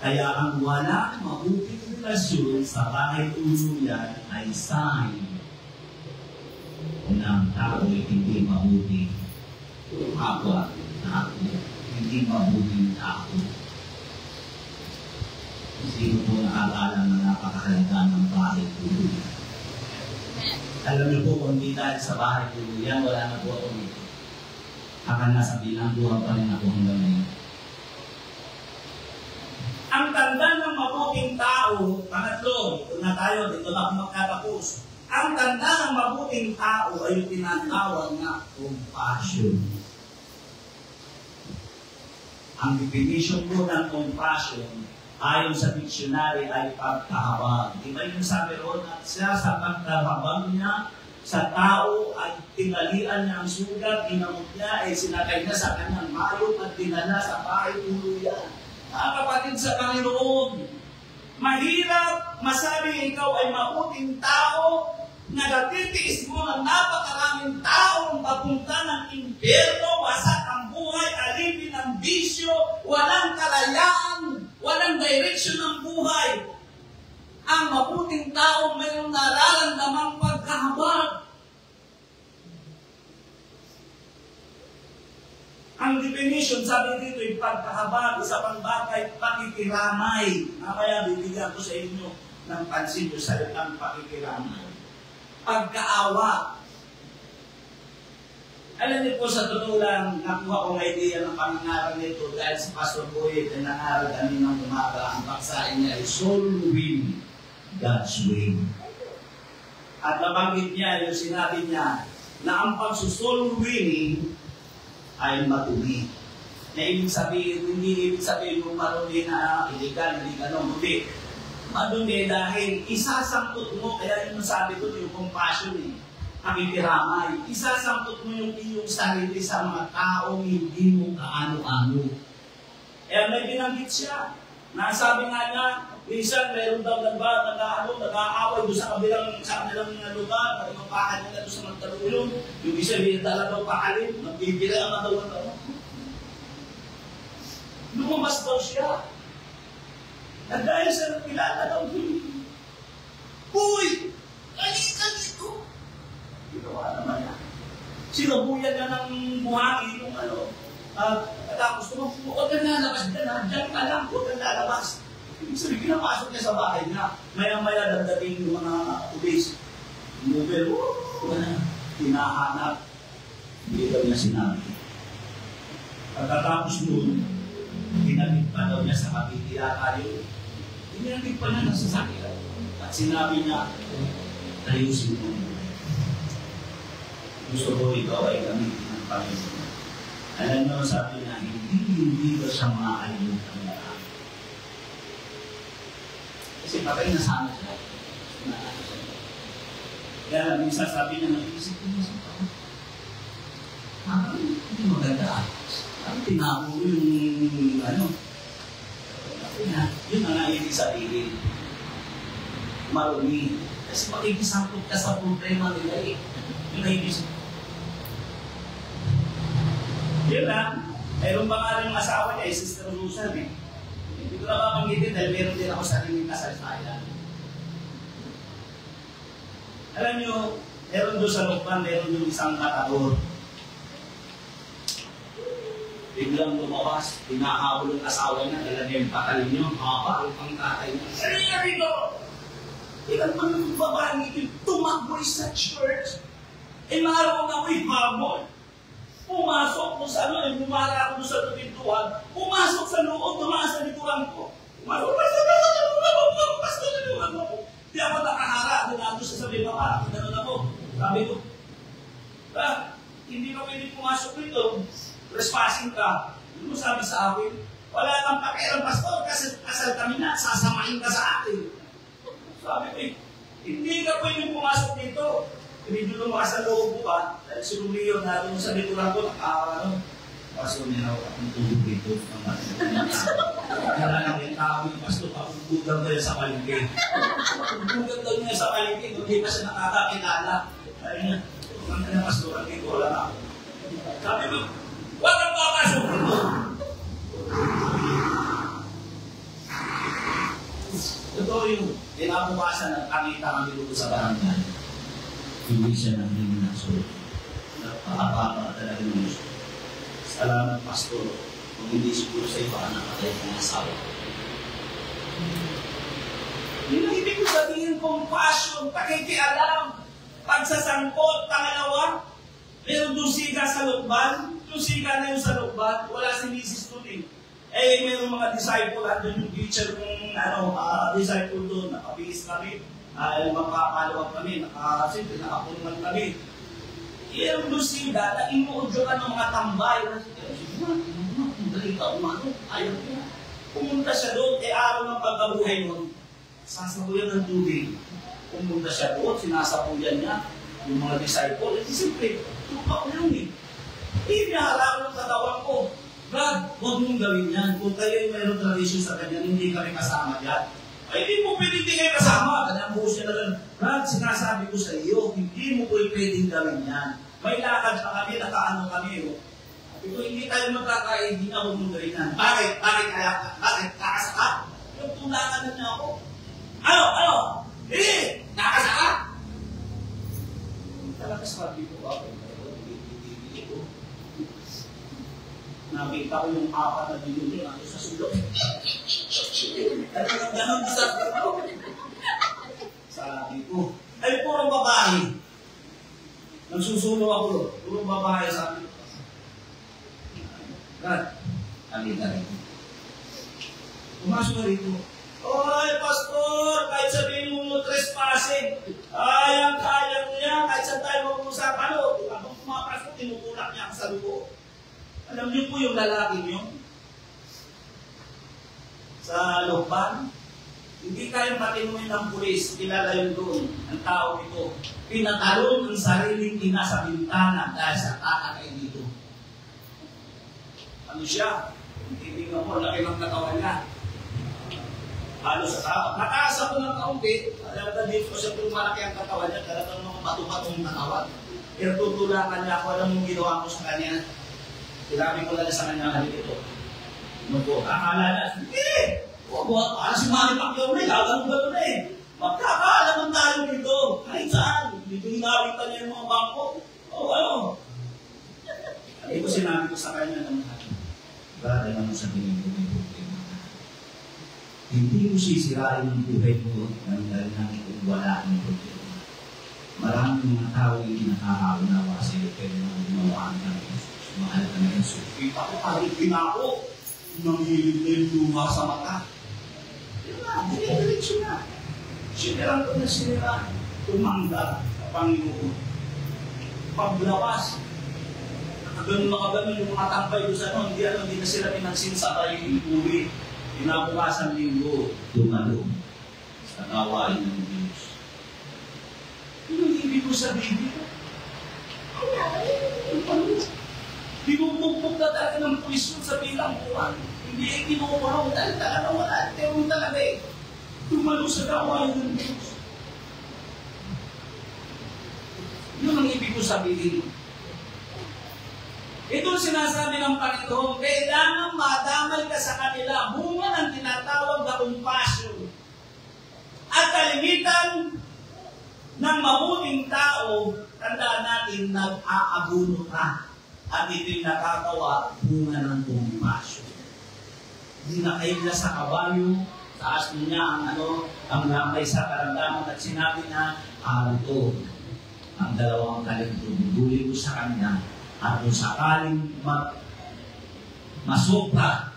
Speaker 3: Kaya ang wala mabuting relasyon sa bahay tuluyan ay sign ng tao ay hindi mabuting kapwa tao, hindi mabuting tao. Sino po nakakaalam na napakahalaga ng bahay tuluyan? Alam niyo po, kung hindi dahil sa bahay tuluyan, wala na po ako dito. Akan nasa bilangguhan pa rin ako hanggang ngayon. Ang tanda ng mabuting tao, pangatlo, ito na tayo, dito na ako magkatapos. Ang tanda ng mabuting tao ay yung tinatawag na compassion. Ang definition po ng compassion, ayon sa dictionary ay pagkahabag. Diba yung sabi roon at siya sa pagkahabag niya sa tao ay tinalian niya ang sugat, inamot niya, ay sinakay niya sa kanyang hayop at dinala sa bahay tuluyan. Mga kapatid sa Panginoon, mahirap masabi ikaw ay mabuting tao na natitiis mo ng napakaraming taong papunta ng impyerno, wasak ang buhay, alipin ang bisyo, walang kalayaan, walang direction taong mayroong nararamdamang pagkahabag. Ang definition, sabi dito, yung pagkahabag, isa pang bagay, pakikiramay. Kaya bibigyan ko sa inyo ng pansin yung salitang pakikiramay. Pagkaawa. Alam niyo po, sa totoo lang, nakuha kong idea ng pangangaral nito dahil si Pastor Boyd ay nangaral kami ng umaga. Ang paksain niya ay soul winning God's way. At nabanggit niya, yung sinabi niya, na ang pagsusoul winning ay matuloy. Na ibig sabihin, hindi ibig sabihin kung marumi na illegal, hindi gano'n, hindi. Madumi dahil isasangkot mo, kaya yung sabi ko, yung compassion pakikiramay. Isasangkot mo yung iyong sarili sa mga taong hindi mo kaano-ano. Kaya may binanggit siya. Nasabi nga niya, minsan meron daw nag-aaway doon sa kabilang lugar, nagpapakan nila doon sa Magtalulong, yung isa rin talagang pakalin, magbibira ang natawa daw. Lumabas daw siya. At dahil sa nakilala daw, Uy! Halika dito! Ginawa naman niya. Sinabuyan niya ng buhangin yung tapos huwag kang lalabas ka na, dyan ka lang, huwag kang lalabas. Ibig sabihin, pinapasok niya sa bahay niya. Maya-maya dagdating yung mga pulis. Mobile, hinahanap. Hindi daw niya sinabi. Pagkatapos nun, hinagit pa daw niya sa kapitila tayo. Hinagit pa niya sa sakit. At sinabi niya, ayusin mo. Gusto ko ikaw ay gamitin ng Panginoon. Alam mo, sabi niya, hindi ba siya maayos ang lahat? Kasi patay na sana siya. Kaya minsan sabi niya, nag-iisip ko na siya. Hindi maganda. Ang tinako yung yun ang ibig sabihin. Marumi. Kasi makikisangkot ka sa problema nila eh. Yun ang ibig sabihin. Yun lang. Mayroon pa nga rin asawa niya, Sister Susan eh. Hindi ko na mapanggitin dahil meron din ako sariling kasalsayan. Alam niyo, meron doon sa Lukman, meron yung isang matador. Biglang lumabas, pinahabol ang asawa niya, dala niya yung patalin niyo, haba, ang pangkatay niya. Sari ko! Ilan man ng babaeng ito, tumakbo sa church. E maroon ako'y habol. Pumasok ko sa bumara ako sa pintuan, pumasok sa loob, tumaas sa likuran ko. Pumasok sa likuran ko. Di ako nakahara, dinado sa sabi mo, gano'n ako. Sabi ko, hindi ka pwede pumasok dito, trespassing ka. Ano mo sabi sa akin? Wala kang pakialam, pastor, kasi kasal kami na, sasamain ka sa akin. Sabi ko, hindi ka pwede pumasok dito. Pinidulong mo ka sa loob mo ba? Dahil si Romeo na doon sa likuran ko, Pastor, meron akong tulog dito. Kailangan yung tao yung pastor, papugugan tayo sa palengke. Papugugan tayo niya sa palengke, hindi pa siya nakakakilala. Dahil niya, ang kanya pastor, ang dito, wala na ako. Sabi mo, huwag kang papasok dito. Totoo yung tinabukasan at nakita kami dito sa barangay. Hindi siya nang hindi nasunod. Napakababa talaga ng gusto. Salamat, Pastor. Kung hindi siguro sa iba, nakatay kong asawa. Yun ang ibig ko sabihin, compassion, pakikialam, pagsasangkot, pangalawa. Meron doon siga sa lukban. Yung siga na yun sa lukban, wala si Mrs. Tuning. Eh, meron mga disciple, andun yung teacher kong disciple doon, nakabihis kami. Magpapalawag kami, nakapunan kami. Iyong lusida na inuudyo ka ng mga tambay. Ayaw niya. Pumunta siya doon, araw ng pagkabuhay nun, sasabuyan ng tubig. Pumunta siya doon, sinasabuyan niya yung mga disciple. At siyempre, tupak ko yun eh. Inaharap ng katawan ko. God, huwag mong gawin yan. Kung kayo mayroong tradisyon sa kanya, hindi kami kasama yan. Ay, hindi mo pwedeng di kayo kasama. Kanya ang buhos niya na lang, Brad, sinasabi ko sa iyo, hindi mo pwedeng gawin yan. May lakad pa kami, nakaano kami. Kung hindi tayo magkakain, hindi na huwag mong gawin yan. Bakit? Bakit? Kakasaka? Yung tulakan na niya ako. Ano? sabi ko, ako, nakita ko yung 4 na bilyon natin sa sulok. Ganon sabi ko. Sabi ko, ay puro babae. Nagsusulo ako, puro babae, sabi ko. God, halika rin. Pumasok na rito. Oy, pastor, kahit sabihin mo trespassing, kaya mo yan, kahit saan tayo mag-usapan, habang pumapasok, tinutulak niya ako sa lubo. Alam niyo po yung lalaki niyo? Sa Lokban, hindi kayo patinuin ng pulis, kilala yun doon, ang tao ito. Pinatalon ang sariling ina sa bintana dahil sa kakakay dito. Ano siya? Hindi nga mo, laki ng katawan niya. Halos sa tao. Mataas ako ng kaunti, talaga dito siya kung malaki ang katawan niya, talagang mga bato-batong katawan. Pero tutulakan niya ako, alam mong ginawa ko sa kanya. Sinabi ko lang sa kanya, halip ito. Akala na, sige! Para si Manny Pacquiao na, gagawin ba ito na eh? Magkakaalaman tayo dito. Kahit saan, dito hinawitan niya yung mga bangko. Ano? Hindi ko sinabi ko sa kanya naman, brother, ano sabihin ko may problema ka? Hindi mo sisirain ang buhay mo dahil kung wala ang problema. Maraming mga tao yung nakakaunawa sa iyo pero nang gumawaan ka ng Jesus. Mahal ka na Jesus. Kita ko palitin ako. Nanghilid na yung luha sa mata. Yun na, dinidiretso na. Sinirang ko na sinira. Tumangga sa Panginoon. Paglawas. Nakaganon yung mga tambay doon sa hindi na sila pinagsisabay yung uwi. Pinabukasan linggo. Dumalo. Sa gawain ng Diyos. Yun ang ibig ko sabihin. Di mo bukbuk na talaga ng puwisyon sa bilang buwan. Hindi ay kinukuha mo dahil talaga wala. Pero talaga eh. Tumalo sa gawain ng Diyos. Yun ang ibig ko sabihin. Ito ang sinasabi ng Panginoon, kailangan madamay ka sa kanila, bunga ng tinatawag na compassion. At kalimitan ng mabuting tao, tandaan natin, nag-aabuno ka. At ito'y nakakawa, bunga ng compassion. Hindi na kayo na sa kabayo, taas niya ang lamay sa karamdaman at sinabi na, ito, ang dalawang kalintong, buli ko sa kanya, at kung sakaling masopra,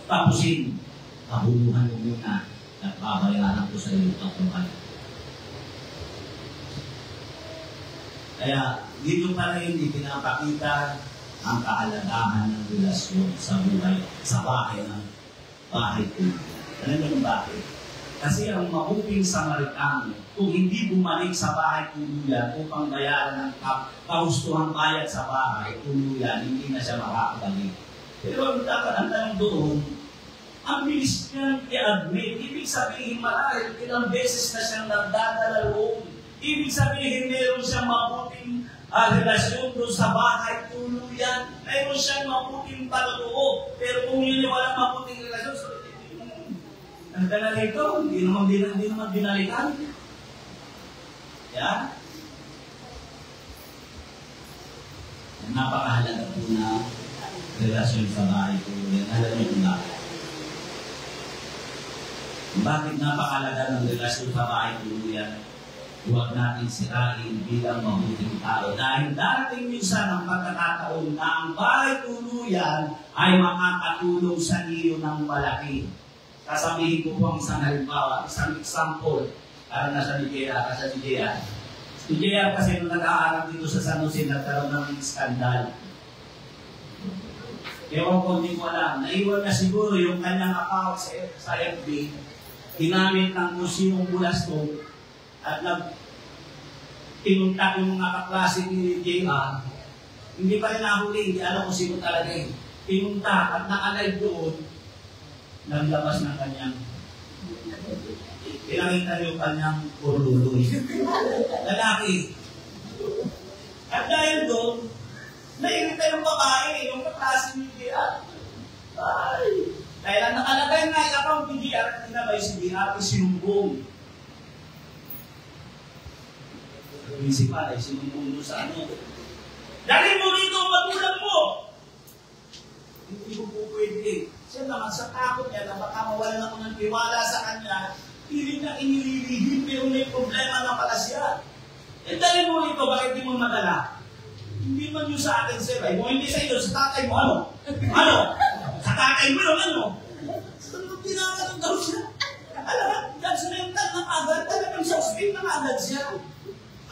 Speaker 3: tapusin, kabunuhan mo muna at babayaran ko sa iyo ang kumpanya. Kaya dito pa rin hindi pinapakita ang kahalagahan ng relasyon sa buhay, sa bahay ko. Alam niyo kung bakit? Kasi ang mabuting Samaritano, kung hindi bumalik sa bahay tuluyan upang bayaran ng kahustuhang bayad sa bahay tuluyan, hindi na siya makakabalik. Pero ang tanong doon, ang bilis niyang i-admit, ibig sabihin marahil ilang beses na siyang nagdadala roon. Ibig sabihin meron siyang mabuting relasyon doon sa bahay tuluyan. Meron siyang mabuting paloob. Pero kung yun yung walang mabuting relasyon, ang dala nito, hindi naman binalikan. Yan. Napakahalaga po na relasyon sa bahay tuluyan. Alam niyo kung bakit? Bakit napakahalaga ng relasyon sa bahay tuluyan? Huwag natin sirain bilang mabuting tao. Dahil darating minsan ang pagkakataon na ang bahay tuluyan ay makakatulong sa iyo ng malaki. Sasabihin ko po ang isang halimbawa, isang example. Para nasa Nigeria, kasi Nigeria kasi nung nag-aaral dito sa San Jose, nagkaroon ng skandal. Ewan ko, hindi ko alam. Naiwan na siguro yung kanyang account sa FB, ginamit ng kung sinong bulastok, at pinunta yung mga kaklase ni JR, hindi pa rin nahuli, hindi alam kung sino talaga eh. Pinunta at nakalive doon, naglabas ng kanyang, pinakita yung kanyang urluloy. Lalaki. At dahil doon, nairita yung babae, yung kaklase ni JR. Dahil ang nakalagay nga yung account ni JR, at tinabay si JR, isinumbong. municipal ay sinupuno sa ano. Dali mo dito ang magulang mo! Hindi ko po pwede. Siya naman sa takot niya na baka mawalan ako ng tiwala sa kanya, hindi na inililihim pero may problema na pala siya. Eh dali mo dito, bakit di mo madala? Hindi man yun sa akin, sir. Ay, kung hindi sa iyo, sa tatay mo, ano? Ano? Sa tatay mo yung ano? Ano tinanong daw siya? Alam, judgmental na agad. Talagang suspect na agad siya.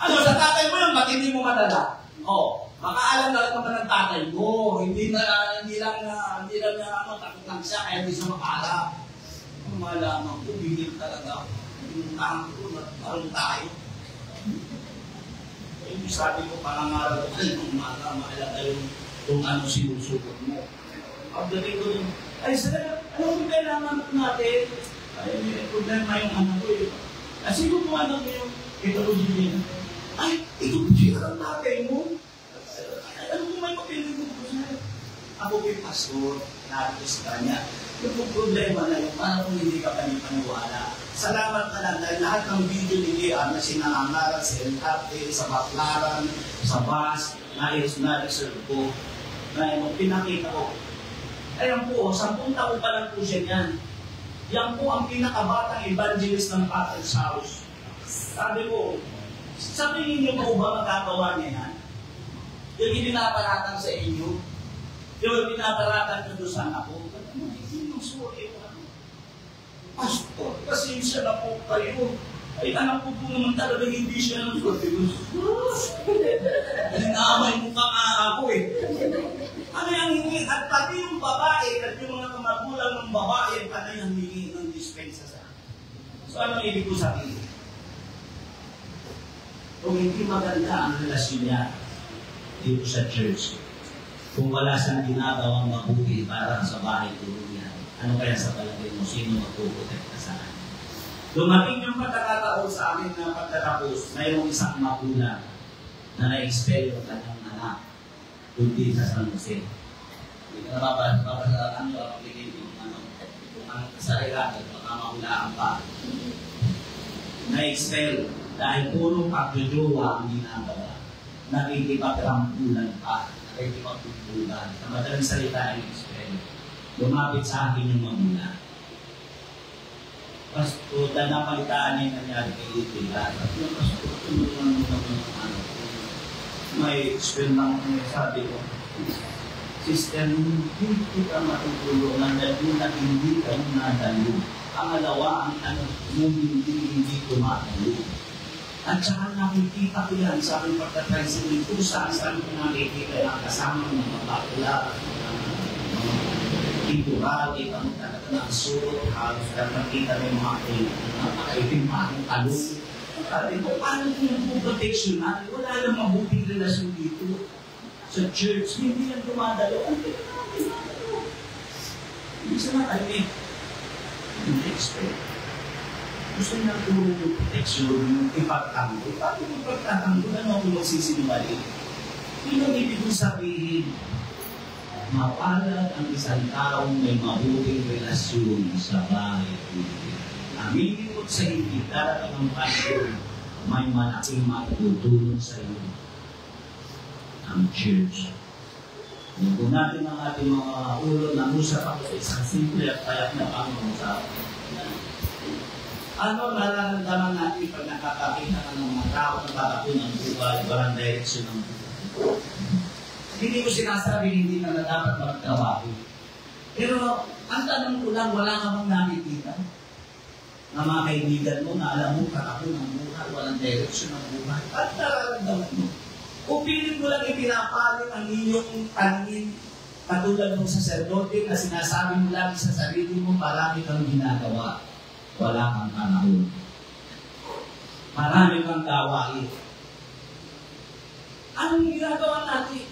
Speaker 3: Ano, sa tatay mo yun, bakit hindi mo madala? Oo. Baka alam na naman ng tatay mo. Hindi lang ano, takot lang siya, kaya hindi siya makaalam. Ang malaman ko, bigil talaga. Yung tanong ko, parang tayo. Yung sabi ko, pangangaral ko kayo nung maalaga yung kung ano sinusukot mo. Pagdating ko rin, ay sir, ano kung kailangan natin? Ay, may problema yung anak ko eh. Kasi kung ano mo yung ecology niya, ay, ito po siya ang tatay mo. Ano kung may mapili ko po siya? Ako yung pastor, natin sa kanya. Yung problema na yung paano kung hindi ka panipaniwala. Salamat na lang dahil lahat ng video ni Liam na sinangangaral sa LRT, sa Baclaran, sa bus, na-reserve ko, na yung pinakita ko. Ayan po, 10 taon pa lang po siya niyan. Yan po ang pinakabatang evangelist ng Father's House. Sabi ko, sa tingin niyo po ba magkakawa niya yan? Yung ibinaparatan sa inyo, yung ibinaparatan nyo sa anak ko, hindi yung sorry mo ano. Pastor, pasensya na po kayo. Ay, anak ko po naman talaga hindi siya ng sorry mo. Naamay mo ka nga ako eh. Ano yung hingi? At pati yung babae, at yung mga kamagulang ng babae, ano yung hingi ng dispensa sa akin. So, ano ibig ko sabihin? Kung hindi maganda ang relasyon niya dito sa church, kung wala siyang ginagawang mabuti para sa bahay tulong niya, ano kaya sa palagay mo, sino magpuprotekta sa akin? Dumating yung pagkakataon sa amin na pagkatapos, mayroong isang magulang na na-expel yung kanyang anak kundi sa San Jose. Hindi ka na application kung ano sa Iraq, baka mahulaan pa. Na-expel dahil puro pagjojowa ang ginagawa. Nakikipagrampulan pa, nakikipagpupulan. Sa madaling salita ay expel. Lumapit sa akin yung magulang. Pasto, dahil napalitaan niya yung nangyari kay Itilan. At yung pasto, tulungan mo naman ano. May expel lang sabi ko, Sister, hindi kita matutulungan dahil na hindi ka nadalo. Pangalawa, ang ano, hindi tumatalo. At saka nakikita ko yan sa aking pagkatricycle ko saan ko nakikita yung kasama ng mga bakla, pintural, kita mo talaga ng suot, halos nakikita ng mga napakaitim pa ang talong. Sabi ko, paano kung nagpo-protection natin? Wala lang mabuting relasyon dito sa church. Hindi yan dumadalo. Ang pinagdalo. Hindi sana tayo hindi expect. Gusto niya puro yung protection, yung ipagtanggol. Paano yung ipagtanggol? Ano ako magsisinungaling? Yun ang ibig kong sabihin. Mapalad ang isang taong may mabuting relasyon sa bahay. Aminin mo sa hindi, darating ang pastor, may malaking matutulong sa iyo. Ang church. Kung natin ang ating mga ulo na usap ako sa isang simple at payak na pang-uusap. Ano nararamdaman natin pag nakakakita ka ng mga tao na babato ng buhay, walang direksyon ng buhay? Hindi ko sinasabi hindi na dapat magtrabaho. Pero ang tanong ko lang, wala ka bang nakikita? Na mga kaibigan mo, na alam mo, kakako ng buhay, walang direksyon ng buhay. At nararamdaman mo. Kung pilit mo lang ipinapalit ang inyong paningin, katulad ng sacerdote na sinasabi mo lang sa sarili mo, marami kang ginagawa. Wala kang panahon. Marami kang gawain. Anong ginagawa natin?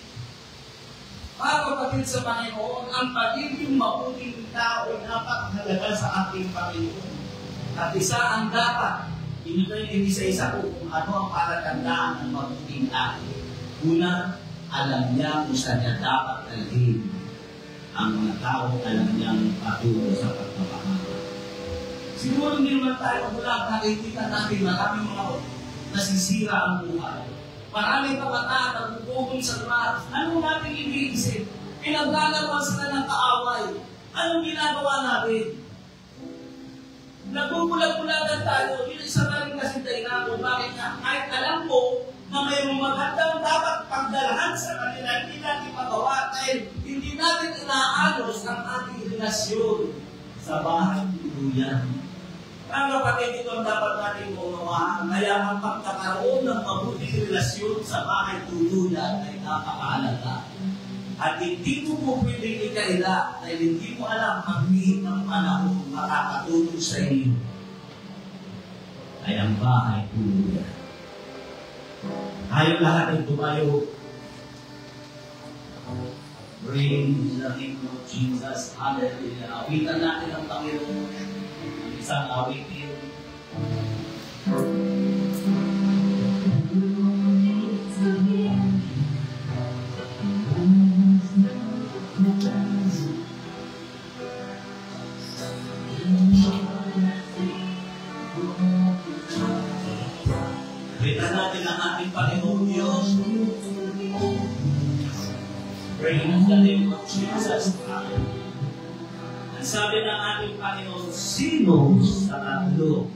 Speaker 3: Mga kapatid sa Panginoon, ang pagiging mabuting tao ay napakahalaga sa ating Panginoon. At isa ang dapat, inisa-isa ko kung ano ang palatandaan ng mabuting tao. Una, alam niya kung saan niya dapat dalhin ang mga tao, alam niyang patuloy sa pagpapahalaga. Siguro hindi naman tayo mula nakikita natin maraming mga nasisira ang buhay. Maraming kabataan ang bubugol sa drugs. Ano natin iniisip? Pinaglalaban sila ng kaaway. Anong ginagawa natin? Nagbubulag-bulagan tayo. Yun isa na rin kasi tayo ko. Bakit nga? Kahit alam ko na mayroong magandang dapat pagdalahan sa kanila, hindi natin magawa dahil hindi natin inaayos ang ating relasyon sa bahay tuluyan. Ang kapatid, ito ang dapat natin unawaan. Kaya ang pagkakaroon ng mabuting relasyon sa bahay tuluyan ay napakahalaga. At hindi mo pwedeng ikaila dahil hindi mo alam ang lihim ng panahon makakatulong sa iyo. Ay ang bahay tuluyan. Tayo lahat ay tumayo. Praise the name of Jesus. Hallelujah. Awitan natin ang Panginoon. Isang awitin. Awitan natin ang ating Panginoon Diyos. Praise the name of Jesus. Ang sabi ng ating Panginoon, sino sa tatlo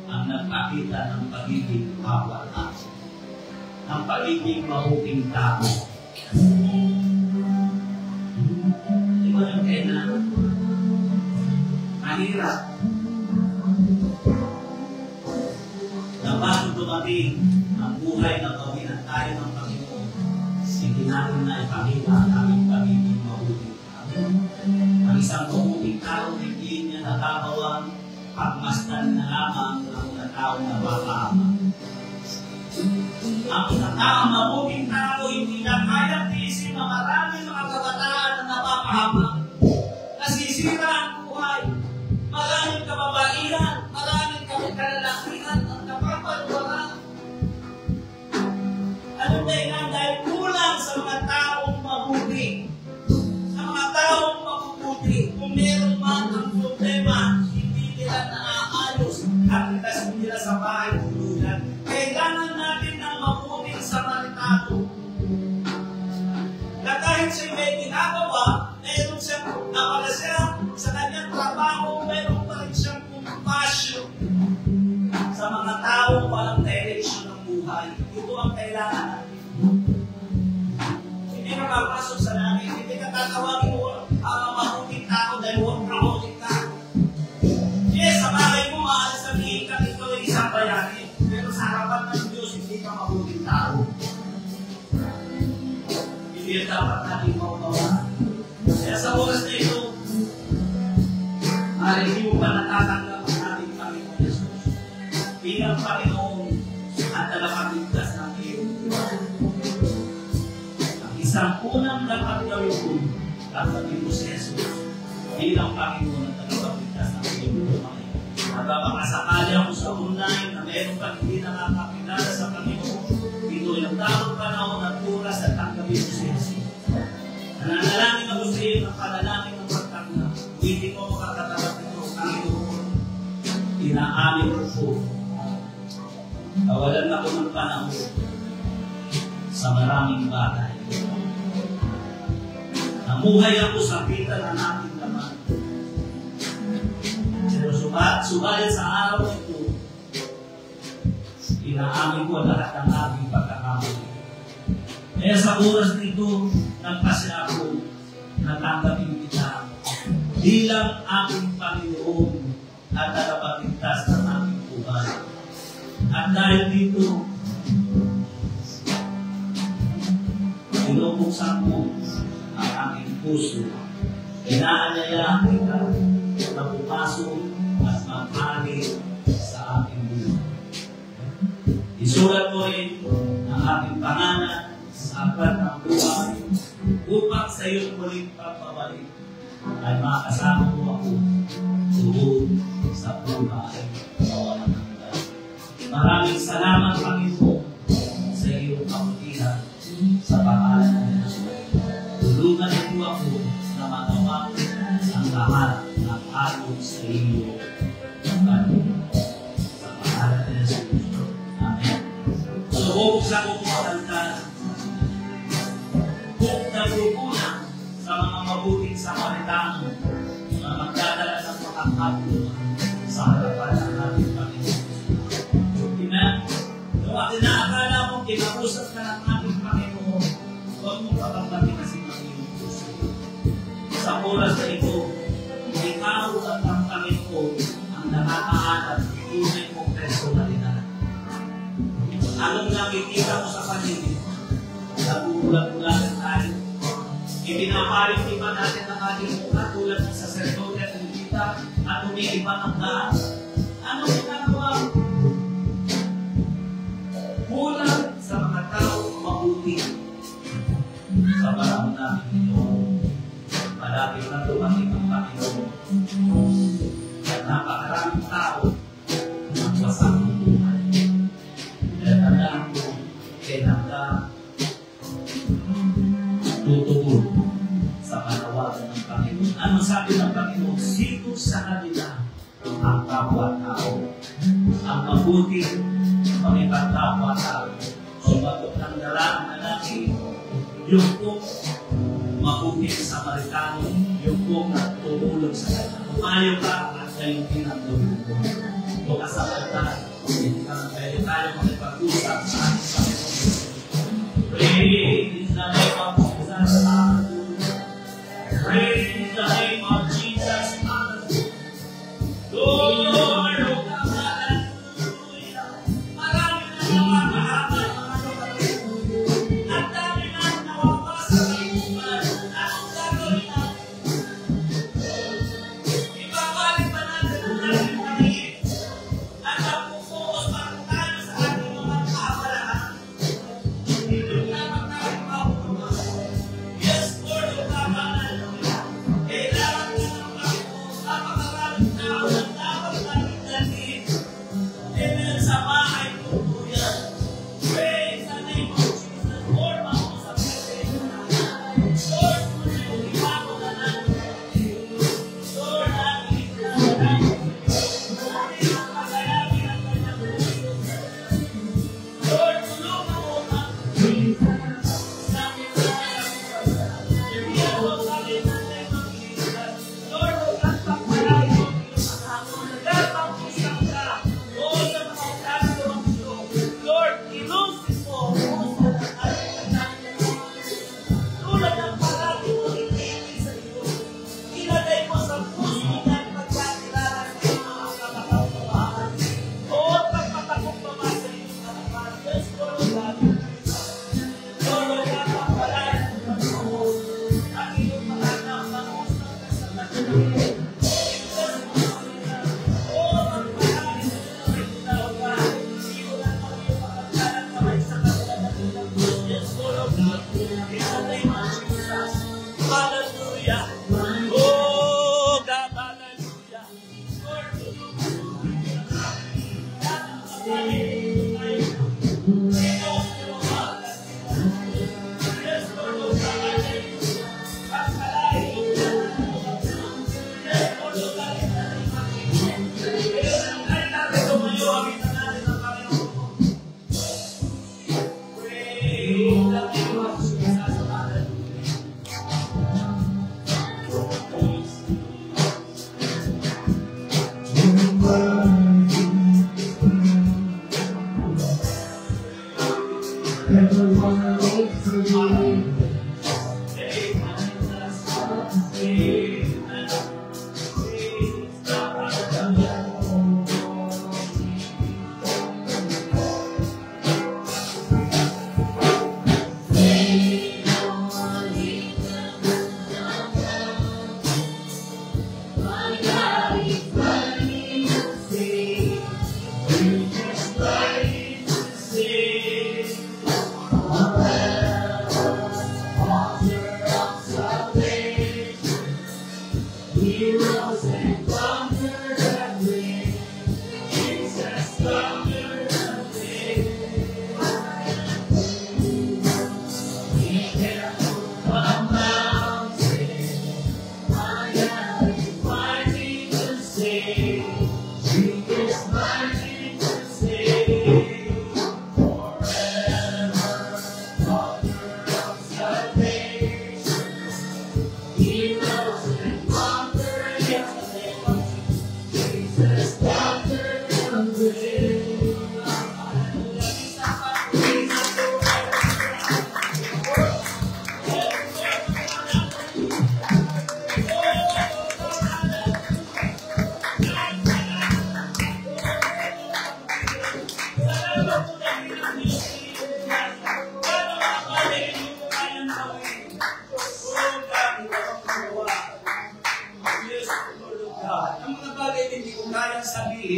Speaker 3: ang nagpakita ng pagiging kapwa-tao, ng pagiging mabuting tao? Di ba yung kailangan? Mahirap na bago dumating ang buhay na gawinan tayo ng Panginoon, hindi natin na ipakita ang aming pagiging mabuting tao. Ang isang mabuting tao, hindi niya nakakawang pagmasdan na lamang ang tao na baka. Ang taong mabuting tao, hindi na kaya tiisin na maraming mga kabataan na napapahamak. Nasisira ang buhay. Maraming kababaihan, maraming kalalakihan ang napapalwala. Ano dahilan? Dahil kulang sa mga taong mabuti. Sa mga taong mabubuti, kung meron man ang problema, hindi nila naaayos at itas nila sa bahay tuluyan. Kailangan natin ng mabuting Samaritano. Na kahit siya may ginagawa, meron siyang nawala siya sa kanyang trabaho, meron pa rin siyang compassion sa mga taong walang direction ng buhay. Ito ang kailangan natin. Hindi ka papasok sa langit, hindi ka tatawagin mo ang mabuting tao dahil workaholic ka. Yes, sa bagay mo, maalas sabihin ka, ikaw ay isang bayani. Pero sa harapan ng Diyos, hindi ka mabuting tao. Hindi dapat natin maunawa. Kaya sa oras na ito, hindi mo pa natatanggap ang ating Panginoon Jesus bilang Panginoon at tagapagligtas ng iyong buhay. Ang isang unang dapat gawin ko, tanggapin mo si Jesus bilang Panginoon at tagapagligtas ng iyong buhay. At makasakali ako sa online na meron pa hindi nakakakilala sa Panginoon, ito yung tamang panahon at oras at tanggapin mo si Jesus. Nananalangin ako sa iyo ng panalangin ng pagtanggap. Hindi ko makakatapat ito, Panginoon. Inaamin ko po. Kawalan ako ng panahon sa maraming bagay. Namuhay ako sa pita na natin naman. Pero subalit sa araw ito, inaamin ko lahat ng aking pagkakamali. Kaya sa oras nito, nagpasya ako na tanggapin kita bilang aking Panginoon at tagapagligtas ng aking buhay. At dahil dito, pinupuksan ko ang aking puso. Inaanyayahan kita na pupasok at mag-ani sa aking buhay. Isulat mo rin ang aking pangalan sa aklat ng buhay upang sa iyong muling pagbabalik ay makasama mo ako tuod sa buhay na walang hanggan. Maraming salamat, Panginoon, sa iyong kabutihan sa pangalan ng Jesus. Tulungan niyo ako na magawa ang lahat ng ayon sa iyo. Sa pangalan ng Jesus. Amen. Bubuksan ko po ang altar. Kung nagpupunan sa mga mabuting Samaritano na magdadala ng makakatulungan sa harapan ng ating Panginoon. Amen? Kung at inaakala mong kinakusap ka ng ating Panginoon, huwag mong kapagpati kasi ng iyong puso. Sa oras na ito, ikaw at ang Panginoon ang nakakaalam ng tunay mong personalidad. Anong nakikita mo sa paligid? Nagugulat-gulatan tayo. Ipinapalit-iba natin ang ating mukha tulad ng saserdote at levita at umiiba ng daan. Ano ginagawa? Kulang sa mga tao mabuti. Sa panahon namin ito, malapit na dumating ang Panginoon. At napakaraming tao ang masamang buhay. Kaya tandaan ko, kailan ka tutugon sa panawagan ng Panginoon. Ano sabi ng Panginoon? Sino sa kanila ang kapwa-tao? Ang mabuti ang ibang kapwa-tao. Sumagot ng dalang lalaki, yung pong mabuti sa Samaritano, yung pong nagtutulog sa kanya. Umayo ka at kayong pinagdulog mo. Bukas sa altar, hindi ka na kayo tayo makipag-usap sa ating Panginoon. Praise the name of Jesus, hallelujah. Praise the name of Jesus, hallelujah. Lord, oh God, hallelujah. Marami na nawawala mga kapatid. Ang dami na nawawala sa kaibigan. Anong gagawin natin? Ibabalik ba natin ang ating pangingin? At ang pupuos para tayo sa ating mga kawalaan? Yes, Lord, O God, hallelujah.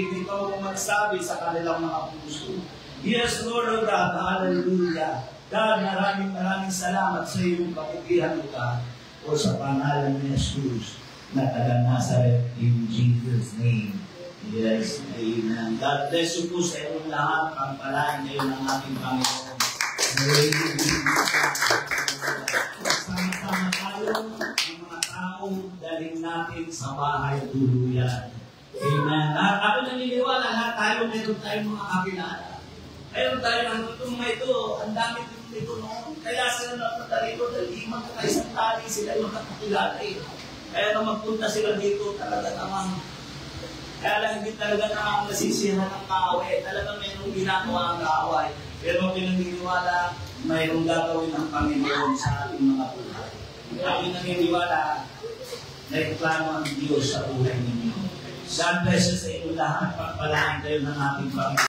Speaker 3: ikaw ang magsabi sa kanilang mga puso. Yes, Lord of God, hallelujah. God, maraming salamat sa iyong kaputihan mo ka o sa pangalan ni Jesus na taga Nazareth in Jesus' name. Yes, amen. God bless you po sa inyong lahat. Pagpalain kayo ng ating Panginoon. Sama-sama tayo ng mga tao dalhin natin sa bahay tuluyan. Amen. Ako naniniwala lahat tayo meron tayong mga kakilala. Meron tayo ng itong mga ito, ang dami dito noon. Kaya sila napunta dito dahil di magkakaisang tali sila yung nakakilala eh. Kaya nung magpunta sila dito talaga namang kaya lang hindi talaga namang nasisihan ng kaaway. Talaga mayroong ginagawa ang kaaway. Pero pinaniniwala, mayroong gagawin ng Panginoon sa ating mga buhay. Kami naniniwala, may plano ang Diyos sa buhay ninyo. God bless you sa inyo lahat. Pagpalain kayo ng ating Panginoon.